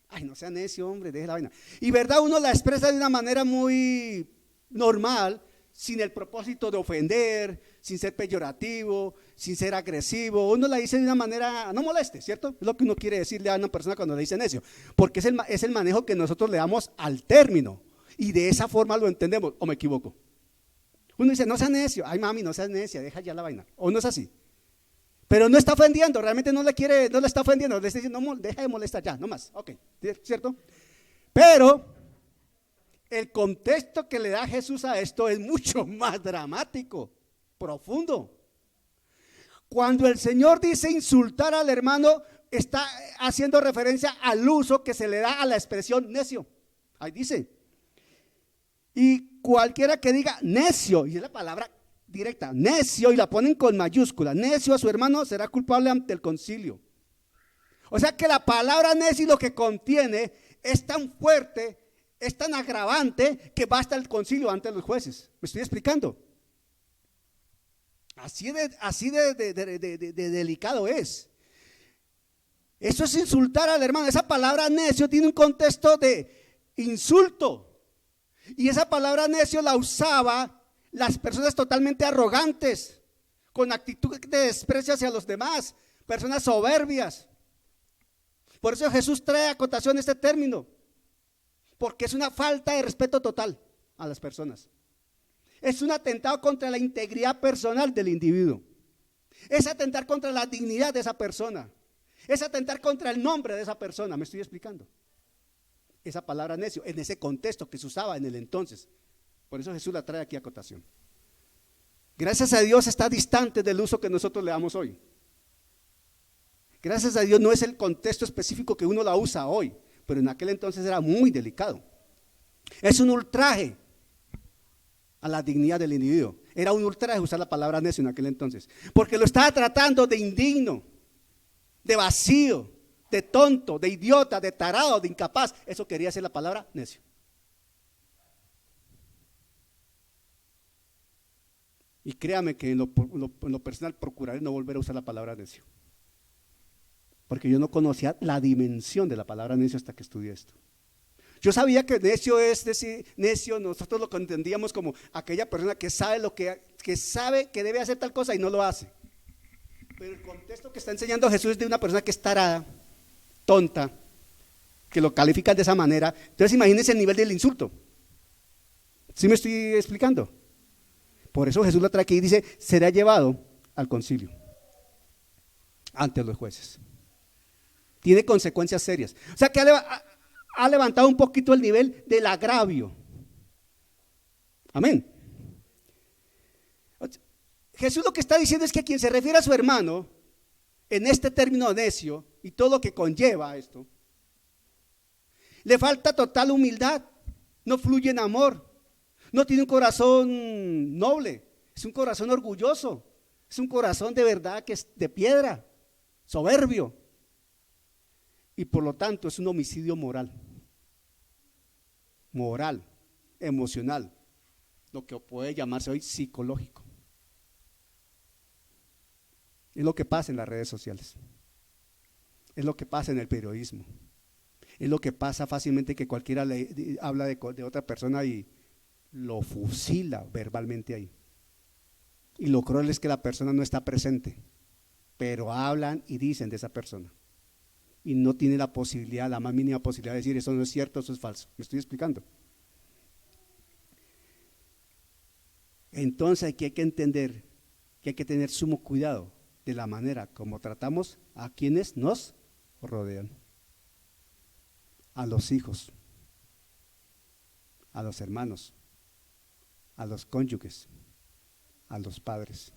Ay, no sea necio, hombre, deje la vaina. Y verdad, uno la expresa de una manera muy normal, sin el propósito de ofender, sin ser peyorativo, sin ser agresivo. Uno la dice de una manera, no moleste, ¿cierto? Es lo que uno quiere decirle a una persona cuando le dice necio, porque es el manejo que nosotros le damos al término, y de esa forma lo entendemos, ¿o me equivoco? Uno dice, no sea necio, ay mami, no seas necia, deja ya la vaina, o no es así. Pero no está ofendiendo, realmente no le está ofendiendo, le está diciendo, no, deja de molestar ya, no más, ok, ¿cierto? Pero el contexto que le da Jesús a esto es mucho más dramático, profundo. Cuando el Señor dice insultar al hermano, está haciendo referencia al uso que se le da a la expresión necio. Ahí dice, y cualquiera que diga necio, y es la palabra directa, necio, y la ponen con mayúscula, necio a su hermano será culpable ante el concilio. O sea que la palabra necio, lo que contiene, es tan fuerte, es tan agravante, que basta el concilio ante los jueces. ¿Me estoy explicando? Así de delicado es. Eso es insultar al hermano. Esa palabra necio tiene un contexto de insulto. Y esa palabra necio la usaba las personas totalmente arrogantes, con actitud de desprecio hacia los demás, personas soberbias. Por eso Jesús trae a cotación este término, porque es una falta de respeto total a las personas. Es un atentado contra la integridad personal del individuo. Es atentar contra la dignidad de esa persona. Es atentar contra el nombre de esa persona. ¿Me estoy explicando? Esa palabra necio, en ese contexto que se usaba en el entonces. Por eso Jesús la trae aquí a cotación. Gracias a Dios está distante del uso que nosotros le damos hoy. Gracias a Dios no es el contexto específico que uno la usa hoy, pero en aquel entonces era muy delicado. Es un ultraje a la dignidad del individuo. Era un ultraje usar la palabra necio en aquel entonces, porque lo estaba tratando de indigno, de vacío, de tonto, de idiota, de tarado, de incapaz. Eso quería decir la palabra necio. Y créame que en lo personal procuraré no volver a usar la palabra necio, porque yo no conocía la dimensión de la palabra necio hasta que estudié esto. Yo sabía que necio es decir, necio, nosotros lo entendíamos como aquella persona que sabe que sabe que debe hacer tal cosa y no lo hace. Pero el contexto que está enseñando Jesús es de una persona que es tarada, tonta, que lo califican de esa manera. Entonces imagínense el nivel del insulto. ¿Sí me estoy explicando? Por eso Jesús lo trae aquí y dice, será llevado al concilio, ante los jueces. Tiene consecuencias serias. O sea que ha levantado un poquito el nivel del agravio. Amén. Jesús lo que está diciendo es que a quien se refiere a su hermano, en este término necio y todo lo que conlleva esto, le falta total humildad, no fluye en amor, no tiene un corazón noble, es un corazón orgulloso, es un corazón de verdad que es de piedra, soberbio, y por lo tanto es un homicidio moral, emocional, lo que puede llamarse hoy psicológico. Es lo que pasa en las redes sociales, es lo que pasa en el periodismo, es lo que pasa fácilmente que cualquiera habla de otra persona y lo fusila verbalmente ahí. Y lo cruel es que la persona no está presente, pero hablan y dicen de esa persona. Y no tiene la posibilidad, la más mínima posibilidad de decir eso no es cierto, eso es falso. ¿Me estoy explicando? Entonces aquí hay que entender que hay que tener sumo cuidado de la manera como tratamos a quienes nos rodean, a los hijos, a los hermanos, a los cónyuges, a los padres.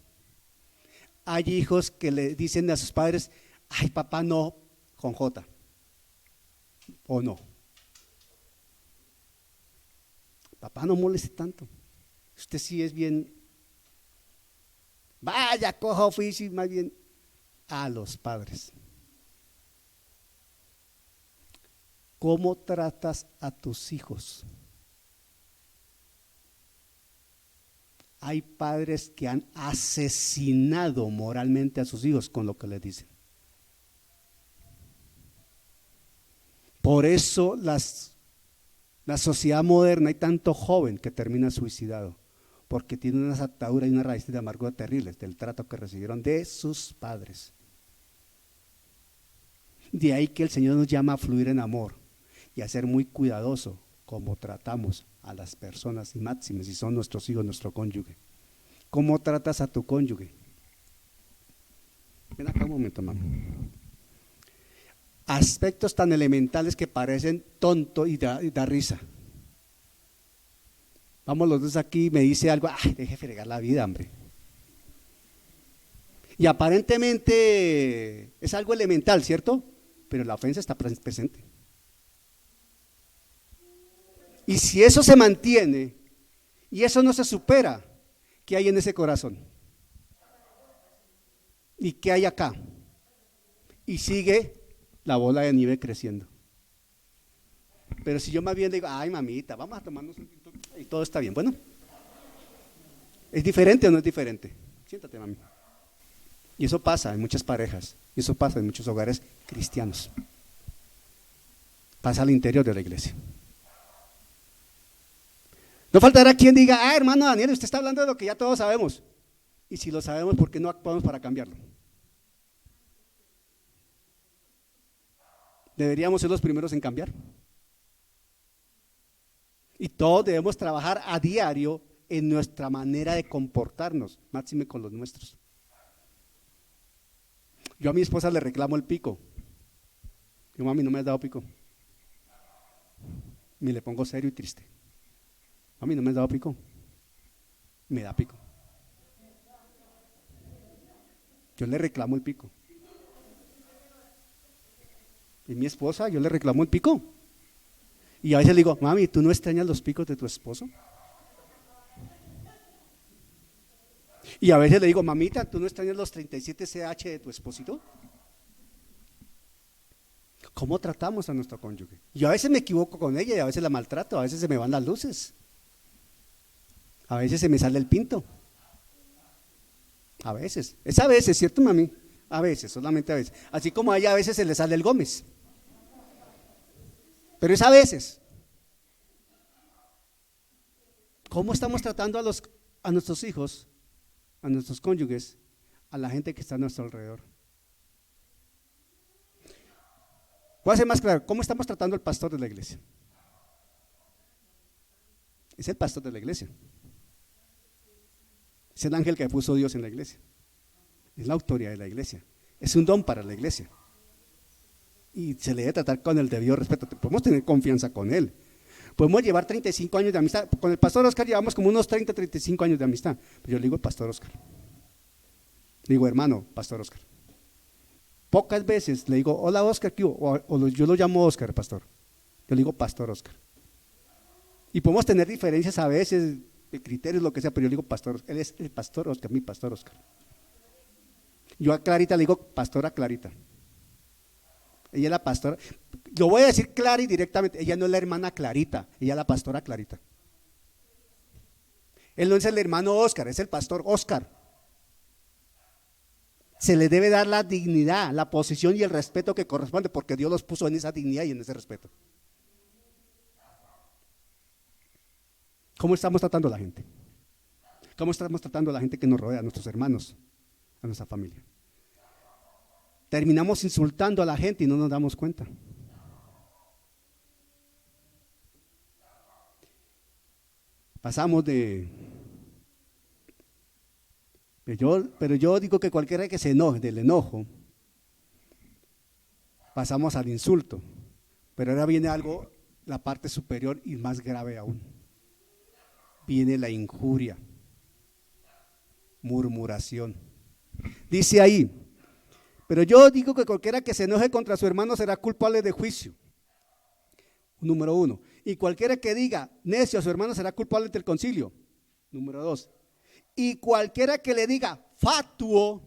Hay hijos que le dicen a sus padres, ay papá no, con J, o no. Papá no moleste tanto, usted sí es bien, vaya, coja oficio, más bien a los padres. ¿Cómo tratas a tus hijos? Hay padres que han asesinado moralmente a sus hijos con lo que les dicen. Por eso la sociedad moderna, hay tanto joven que termina suicidado, porque tiene unas ataduras y una raíz de amargura terribles del trato que recibieron de sus padres. De ahí que el Señor nos llama a fluir en amor y a ser muy cuidadoso como tratamos a las personas, y máxime si son nuestros hijos, nuestro cónyuge. ¿Cómo tratas a tu cónyuge? Ven acá un momento, mamá. Aspectos tan elementales que parecen tonto y da risa. Vamos los dos aquí, me dice algo, ay, deje fregar la vida, hombre. Y aparentemente es algo elemental, ¿cierto? Pero la ofensa está presente. Y si eso se mantiene y eso no se supera, ¿qué hay en ese corazón? ¿Y qué hay acá? Y sigue la bola de nieve creciendo. Pero si yo más bien digo, ay mamita, vamos a tomarnos un tinto y todo está bien, bueno, ¿es diferente o no es diferente? Siéntate, mami. Y eso pasa en muchas parejas, y eso pasa en muchos hogares cristianos. Pasa al interior de la iglesia. No faltará quien diga, ah, hermano Daniel, usted está hablando de lo que ya todos sabemos. Y si lo sabemos, ¿por qué no actuamos para cambiarlo? Deberíamos ser los primeros en cambiar. Y todos debemos trabajar a diario en nuestra manera de comportarnos, máxime con los nuestros. Yo a mi esposa le reclamo el pico. Yo, mami, no me has dado pico. Me le pongo serio y triste. Mami, no me has dado pico. Me da pico. Yo le reclamo el pico. Y mi esposa, yo le reclamo el pico. Y a veces le digo, mami, ¿tú no extrañas los picos de tu esposo? Y a veces le digo, mamita, ¿tú no extrañas los 37 CH de tu esposito? ¿Cómo tratamos a nuestro cónyuge? Yo a veces me equivoco con ella y a veces la maltrato, a veces se me van las luces. A veces se me sale el pinto. A veces. Es a veces, ¿cierto, mami? A veces, solamente a veces. Así como a ella a veces se le sale el Gómez. Pero es a veces. ¿Cómo estamos tratando a nuestros hijos, a nuestros cónyuges, a la gente que está a nuestro alrededor? Voy a ser más claro, ¿cómo estamos tratando al pastor de la iglesia? Es el pastor de la iglesia. Es el ángel que puso Dios en la iglesia. Es la autoridad de la iglesia. Es un don para la iglesia. Y se le debe tratar con el debido respeto. Podemos tener confianza con él. Podemos llevar 35 años de amistad. Con el pastor Oscar llevamos como unos 30, 35 años de amistad. Pero yo le digo el pastor Oscar. Le digo, hermano, pastor Oscar. Pocas veces le digo, hola Oscar, ¿qué hubo? O yo lo llamo Oscar, pastor. Yo le digo pastor Oscar. Y podemos tener diferencias a veces, de criterios, lo que sea, pero yo le digo pastor, él es el pastor Oscar, mi pastor Oscar. Yo a Clarita le digo pastora Clarita. Ella es la pastora, lo voy a decir clara y directamente, ella no es la hermana Clarita, ella es la pastora Clarita. Él no es el hermano Oscar, es el pastor Oscar. Se le debe dar la dignidad, la posición y el respeto que corresponde, porque Dios los puso en esa dignidad y en ese respeto. ¿Cómo estamos tratando a la gente? ¿Cómo estamos tratando a la gente que nos rodea, a nuestros hermanos, a nuestra familia? Terminamos insultando a la gente y no nos damos cuenta. Pasamos pero yo digo que cualquiera que se enoje, del enojo, pasamos al insulto. Pero ahora viene algo, la parte superior y más grave aún. Viene la injuria, murmuración. Dice ahí, pero yo digo que cualquiera que se enoje contra su hermano será culpable de juicio. Número 1. Y cualquiera que diga necio a su hermano será culpable del concilio. Número 2. Y cualquiera que le diga fatuo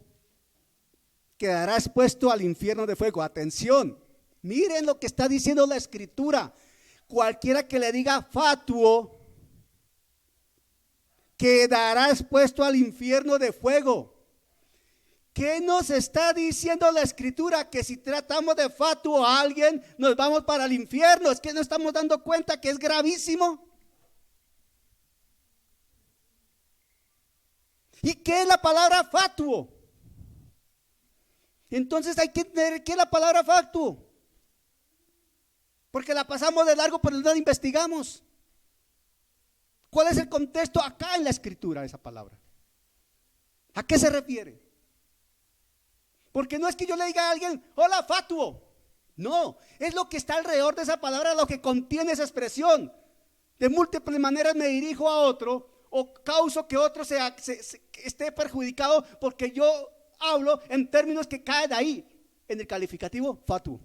quedará expuesto al infierno de fuego. Atención, miren lo que está diciendo la escritura. Cualquiera que le diga fatuo quedará expuesto al infierno de fuego. ¿Qué nos está diciendo la escritura? Que si tratamos de fatuo a alguien, nos vamos para el infierno. Es que no estamos dando cuenta que es gravísimo. ¿Y qué es la palabra fatuo? Entonces hay que entender qué es la palabra fatuo, porque la pasamos de largo pero no la investigamos. ¿Cuál es el contexto acá en la escritura de esa palabra? ¿A qué se refiere? Porque no es que yo le diga a alguien, hola fatuo. No, es lo que está alrededor de esa palabra, lo que contiene esa expresión. De múltiples maneras me dirijo a otro o causo que otro esté perjudicado porque yo hablo en términos que caen ahí, en el calificativo fatuo.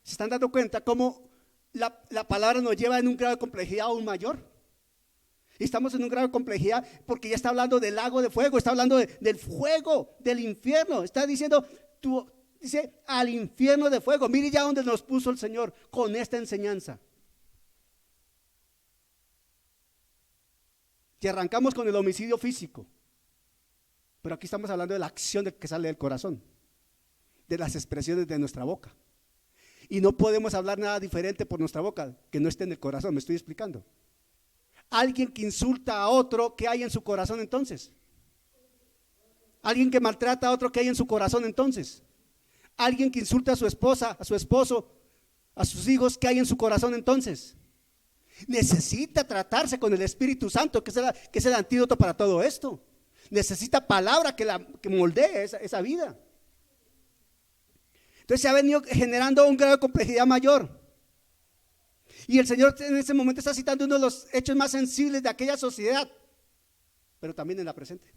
¿Se están dando cuenta cómo la palabra nos lleva en un grado de complejidad aún mayor? Y estamos en un grado de complejidad porque ya está hablando del lago de fuego, está hablando del fuego, del infierno. Está diciendo, dice al infierno de fuego. Mire ya donde nos puso el Señor con esta enseñanza. Y arrancamos con el homicidio físico. Pero aquí estamos hablando de la acción que sale del corazón, de las expresiones de nuestra boca. Y no podemos hablar nada diferente por nuestra boca que no esté en el corazón. ¿Me estoy explicando? Alguien que insulta a otro, ¿qué hay en su corazón entonces? Alguien que maltrata a otro, ¿qué hay en su corazón entonces? Alguien que insulta a su esposa, a su esposo, a sus hijos, ¿qué hay en su corazón entonces? Necesita tratarse con el Espíritu Santo, que es el antídoto para todo esto. Necesita palabra que moldee esa vida. Entonces se ha venido generando un grado de complejidad mayor. Y el Señor en ese momento está citando uno de los hechos más sensibles de aquella sociedad, pero también en la presente,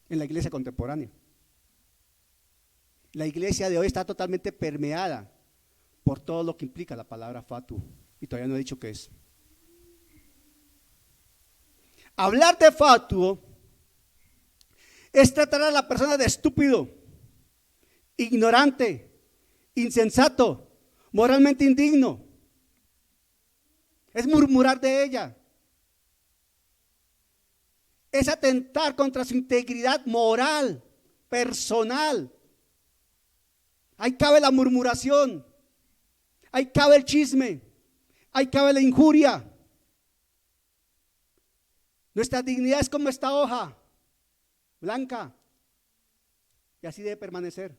en la iglesia contemporánea. La iglesia de hoy está totalmente permeada por todo lo que implica la palabra fatuo, y todavía no he dicho qué es. Hablar de fatuo es tratar a la persona de estúpido, ignorante, insensato, moralmente indigno. Es murmurar de ella. Es atentar contra su integridad moral, personal. Ahí cabe la murmuración, ahí cabe el chisme, ahí cabe la injuria. Nuestra dignidad es como esta hoja blanca y así debe permanecer.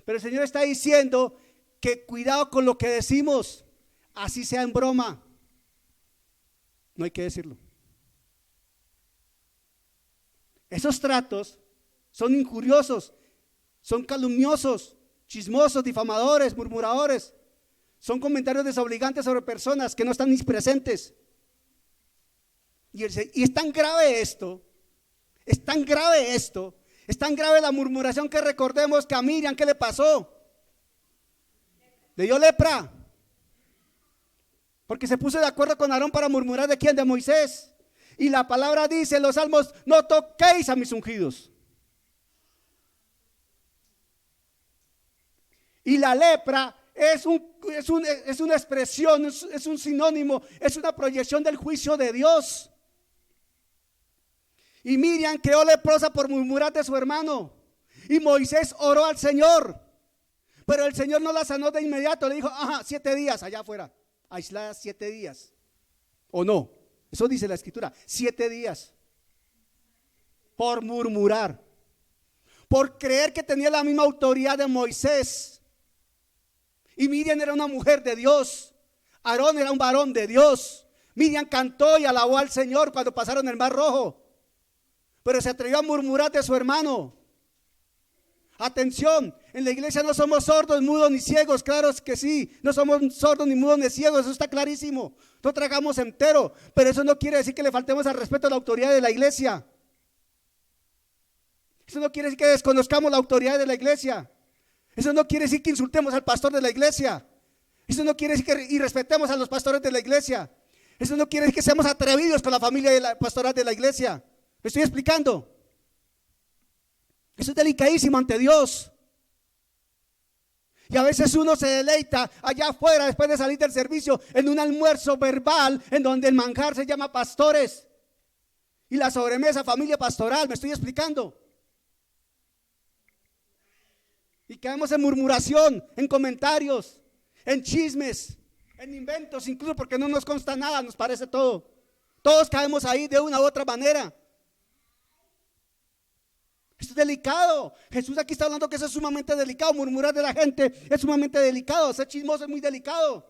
Pero el Señor está diciendo que cuidado con lo que decimos, así sea en broma, no hay que decirlo. Esos tratos son injuriosos, son calumniosos, chismosos, difamadores, murmuradores. Son comentarios desobligantes sobre personas que no están ni presentes. Y es tan grave esto, es tan grave esto, es tan grave la murmuración que recordemos que a Miriam, ¿qué le pasó? Le dio lepra. Porque se puso de acuerdo con Aarón para murmurar ¿de quién? De Moisés. Y la palabra dice en los salmos, no toquéis a mis ungidos. Y la lepra es una expresión, es un sinónimo, es una proyección del juicio de Dios. Y Miriam quedó leprosa por murmurar de su hermano. Y Moisés oró al Señor, pero el Señor no la sanó de inmediato. Le dijo, 7 días allá afuera, aislada 7 días. ¿O no? Eso dice la escritura, 7 días. Por murmurar, por creer que tenía la misma autoridad de Moisés. Y Miriam era una mujer de Dios, Aarón era un varón de Dios. Miriam cantó y alabó al Señor cuando pasaron el Mar Rojo, pero se atrevió a murmurar de su hermano. Atención, en la iglesia no somos sordos, mudos ni ciegos, claro que sí, no somos sordos ni mudos ni ciegos, eso está clarísimo. No tragamos entero, pero eso no quiere decir que le faltemos al respeto a la autoridad de la iglesia. Eso no quiere decir que desconozcamos la autoridad de la iglesia. Eso no quiere decir que insultemos al pastor de la iglesia. Eso no quiere decir que irrespetemos a los pastores de la iglesia. Eso no quiere decir que seamos atrevidos con la familia de la pastoral de la iglesia. ¿Me estoy explicando? Eso es delicadísimo ante Dios. Y a veces uno se deleita allá afuera después de salir del servicio en un almuerzo verbal en donde el manjar se llama pastores y la sobremesa familia pastoral. ¿Me estoy explicando? Y caemos en murmuración, en comentarios, en chismes, en inventos, incluso porque no nos consta nada, nos parece todo. Todos caemos ahí de una u otra manera. Esto es delicado. Jesús aquí está hablando que eso es sumamente delicado. Murmurar de la gente es sumamente delicado. Ser chismoso es muy delicado.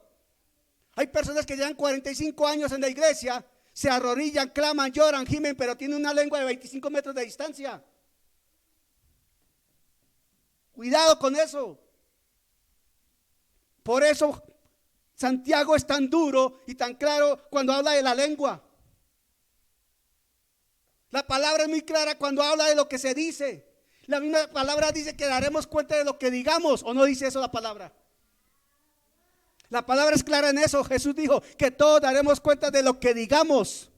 Hay personas que llevan 45 años en la iglesia, se arrodillan, claman, lloran, gimen, pero tienen una lengua de 25 metros de distancia. Cuidado con eso. Por eso Santiago es tan duro y tan claro cuando habla de la lengua. La palabra es muy clara cuando habla de lo que se dice. La misma palabra dice que daremos cuenta de lo que digamos, ¿o no dice eso la palabra? La palabra es clara en eso. Jesús dijo que todos daremos cuenta de lo que digamos.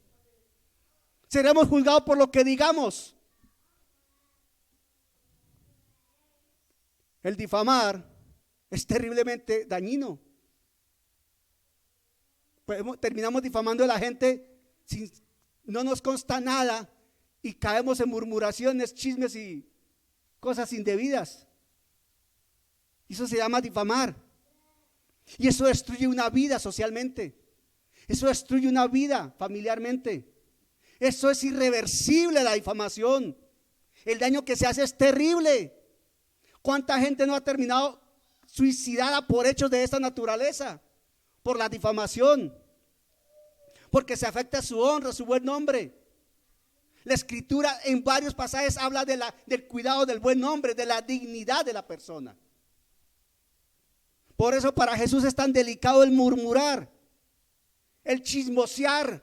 Seremos juzgados por lo que digamos. El difamar es terriblemente dañino. Terminamos difamando a la gente sin, no nos consta nada y caemos en murmuraciones, chismes y cosas indebidas. Eso se llama difamar. Y eso destruye una vida socialmente. Eso destruye una vida familiarmente. Eso es irreversible, la difamación. El daño que se hace es terrible. ¿Cuánta gente no ha terminado suicidada por hechos de esta naturaleza? Por la difamación. Porque se afecta su honra, su buen nombre. La escritura en varios pasajes habla del cuidado del buen nombre, de la dignidad de la persona. Por eso para Jesús es tan delicado el murmurar, el chismosear,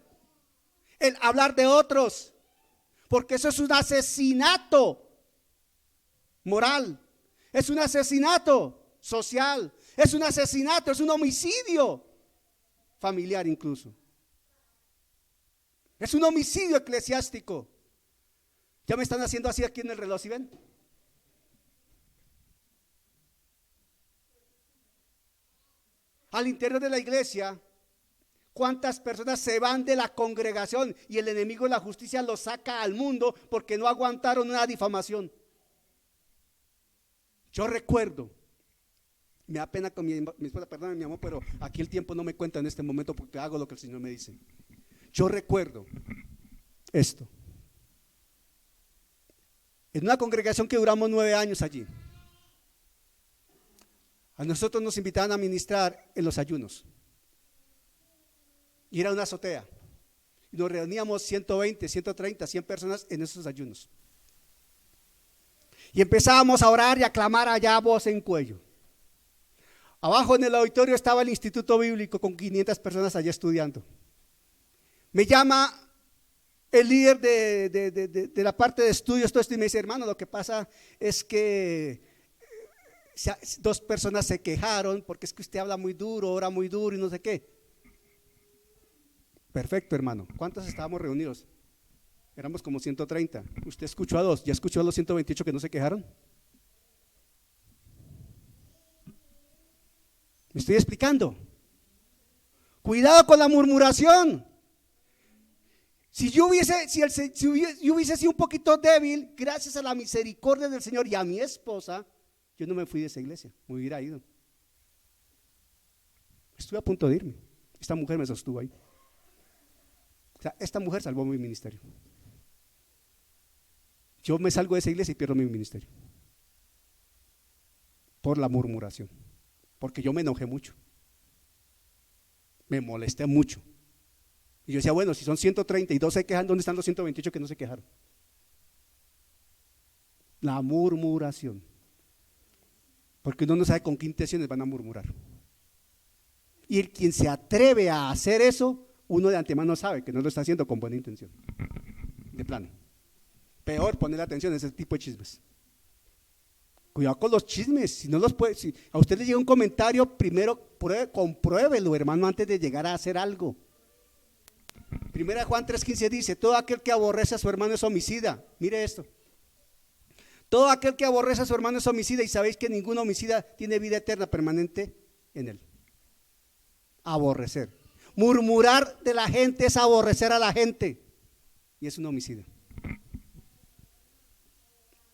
el hablar de otros, porque eso es un asesinato moral, es un asesinato social, es un asesinato, es un homicidio familiar incluso. Es un homicidio eclesiástico. Ya me están haciendo así aquí en el reloj, ¿sí ven? Al interior de la iglesia, ¿cuántas personas se van de la congregación y el enemigo de la justicia los saca al mundo porque no aguantaron una difamación? Yo recuerdo, me da pena con mi esposa, perdóname mi amor, pero aquí el tiempo no me cuenta en este momento porque hago lo que el Señor me dice. Yo recuerdo esto. En una congregación que duramos 9 años allí, a nosotros nos invitaban a ministrar en los ayunos. Y era una azotea. Y nos reuníamos 120, 130, 100 personas en esos ayunos. Y empezábamos a orar y a clamar allá a voz en cuello. Abajo en el auditorio estaba el Instituto Bíblico con 500 personas allá estudiando. Me llama el líder de la parte de estudios, todo esto, y me dice: hermano, lo que pasa es que 2 personas se quejaron porque es que usted habla muy duro, ora muy duro y no sé qué. Perfecto, hermano. ¿Cuántos estábamos reunidos? Éramos como 130. Usted escuchó a 2, ¿ya escuchó a los 128 que no se quejaron? ¿Me estoy explicando? Cuidado con la murmuración. Si yo hubiese sido un poquito débil, gracias a la misericordia del Señor y a mi esposa, yo no me fui de esa iglesia, me hubiera ido. Estuve a punto de irme. Esta mujer me sostuvo ahí. O sea, esta mujer salvó mi ministerio. Yo me salgo de esa iglesia y pierdo mi ministerio. Por la murmuración. Porque yo me enojé mucho. Me molesté mucho. Y yo decía, bueno, si son 130 y 2 se quejan, ¿dónde están los 128 que no se quejaron? La murmuración. Porque uno no sabe con qué intenciones van a murmurar. Y quien se atreve a hacer eso, uno de antemano sabe que no lo está haciendo con buena intención. De plano. Peor poner atención a ese tipo de chismes. Cuidado con los chismes, si no los puede, si a usted le llega un comentario, primero compruébelo, hermano, antes de llegar a hacer algo. Primera Juan 3:15 dice, todo aquel que aborrece a su hermano es homicida. Mire esto. Todo aquel que aborrece a su hermano es homicida, y sabéis que ningún homicida tiene vida eterna permanente en él. Aborrecer. Murmurar de la gente es aborrecer a la gente, y es un homicida.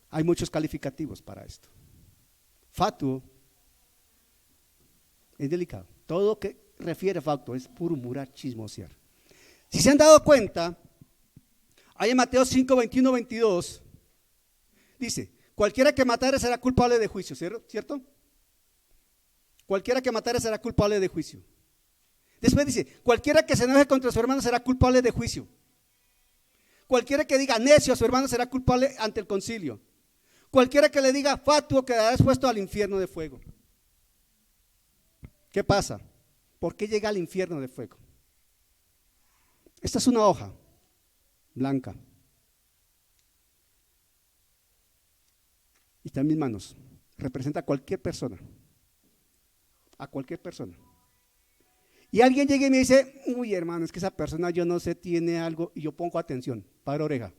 Hay muchos calificativos para esto. Fatuo es delicado. Todo lo que refiere a fatuo es murmurar, chismosear. Si se han dado cuenta, ahí en Mateo 5, 21, 22, dice, cualquiera que matare será culpable de juicio, ¿cierto? Cualquiera que matare será culpable de juicio. Después dice, cualquiera que se enoje contra su hermano será culpable de juicio. Cualquiera que diga necio a su hermano será culpable ante el concilio. Cualquiera que le diga fatuo quedará expuesto al infierno de fuego. ¿Qué pasa? ¿Por qué llega al infierno de fuego? Esta es una hoja blanca. Y está en mis manos. Representa a cualquier persona. A cualquier persona. Y alguien llega y me dice, uy hermano, es que esa persona yo no sé, tiene algo, y yo pongo atención, padre oreja.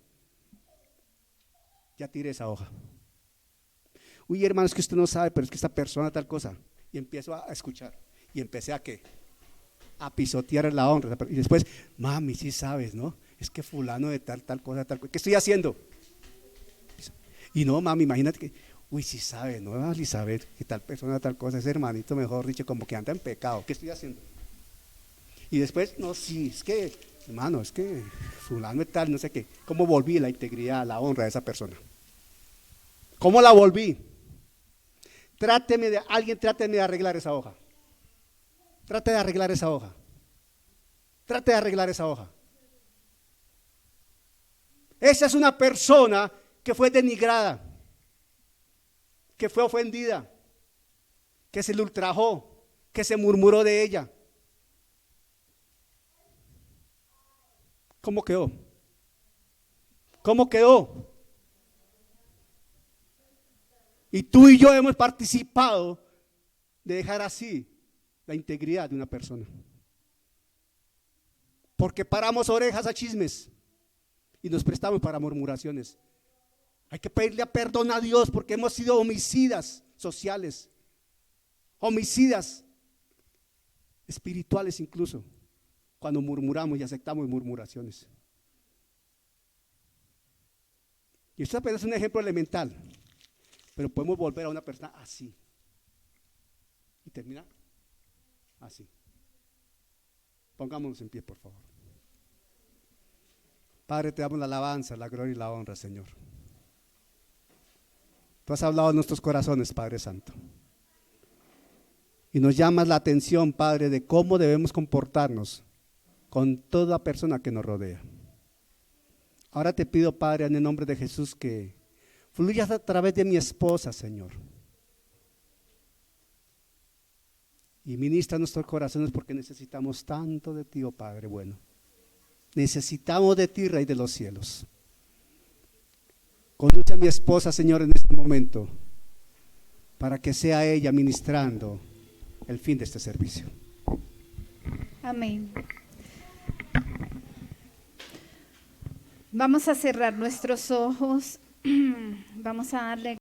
Ya tiré esa hoja. Uy hermano, es que usted no sabe, pero es que esta persona tal cosa. Y empiezo a escuchar. Y empecé a ¿qué? A pisotear la honra. Y después, mami, sí sabes, ¿no? Es que fulano de tal cosa, tal cosa. ¿Qué estoy haciendo? Y no, mami, imagínate que, uy, sí sabes, ¿no? Elizabeth, que tal persona, tal cosa, ese hermanito, mejor dicho, como que anda en pecado. ¿Qué estoy haciendo? Y después, no, sí, es que, hermano, es que fulano de tal, no sé qué. ¿Cómo volví la integridad, la honra de esa persona? ¿Cómo la volví? Alguien tráteme de arreglar esa hoja. Trate de arreglar esa hoja. Trate de arreglar esa hoja. Esa es una persona que fue denigrada, que fue ofendida, que se le ultrajó, que se murmuró de ella. ¿Cómo quedó? ¿Cómo quedó? Y tú y yo hemos participado de dejar así la integridad de una persona. Porque paramos orejas a chismes y nos prestamos para murmuraciones. Hay que pedirle perdón a Dios porque hemos sido homicidas sociales, homicidas espirituales incluso, cuando murmuramos y aceptamos murmuraciones. Y esto apenas es un ejemplo elemental, pero podemos volver a una persona así y terminar así. Pongámonos en pie, por favor. Padre, te damos la alabanza, la gloria y la honra, Señor. Tú has hablado en nuestros corazones, Padre Santo. Y nos llamas la atención, Padre, de cómo debemos comportarnos con toda persona que nos rodea. Ahora te pido, Padre, en el nombre de Jesús, que fluyas a través de mi esposa, Señor. Y ministra nuestros corazones porque necesitamos tanto de ti, oh Padre bueno. Necesitamos de ti, Rey de los cielos. Conduce a mi esposa, Señor, en este momento, para que sea ella ministrando el fin de este servicio. Amén. Vamos a cerrar nuestros ojos. Vamos a darle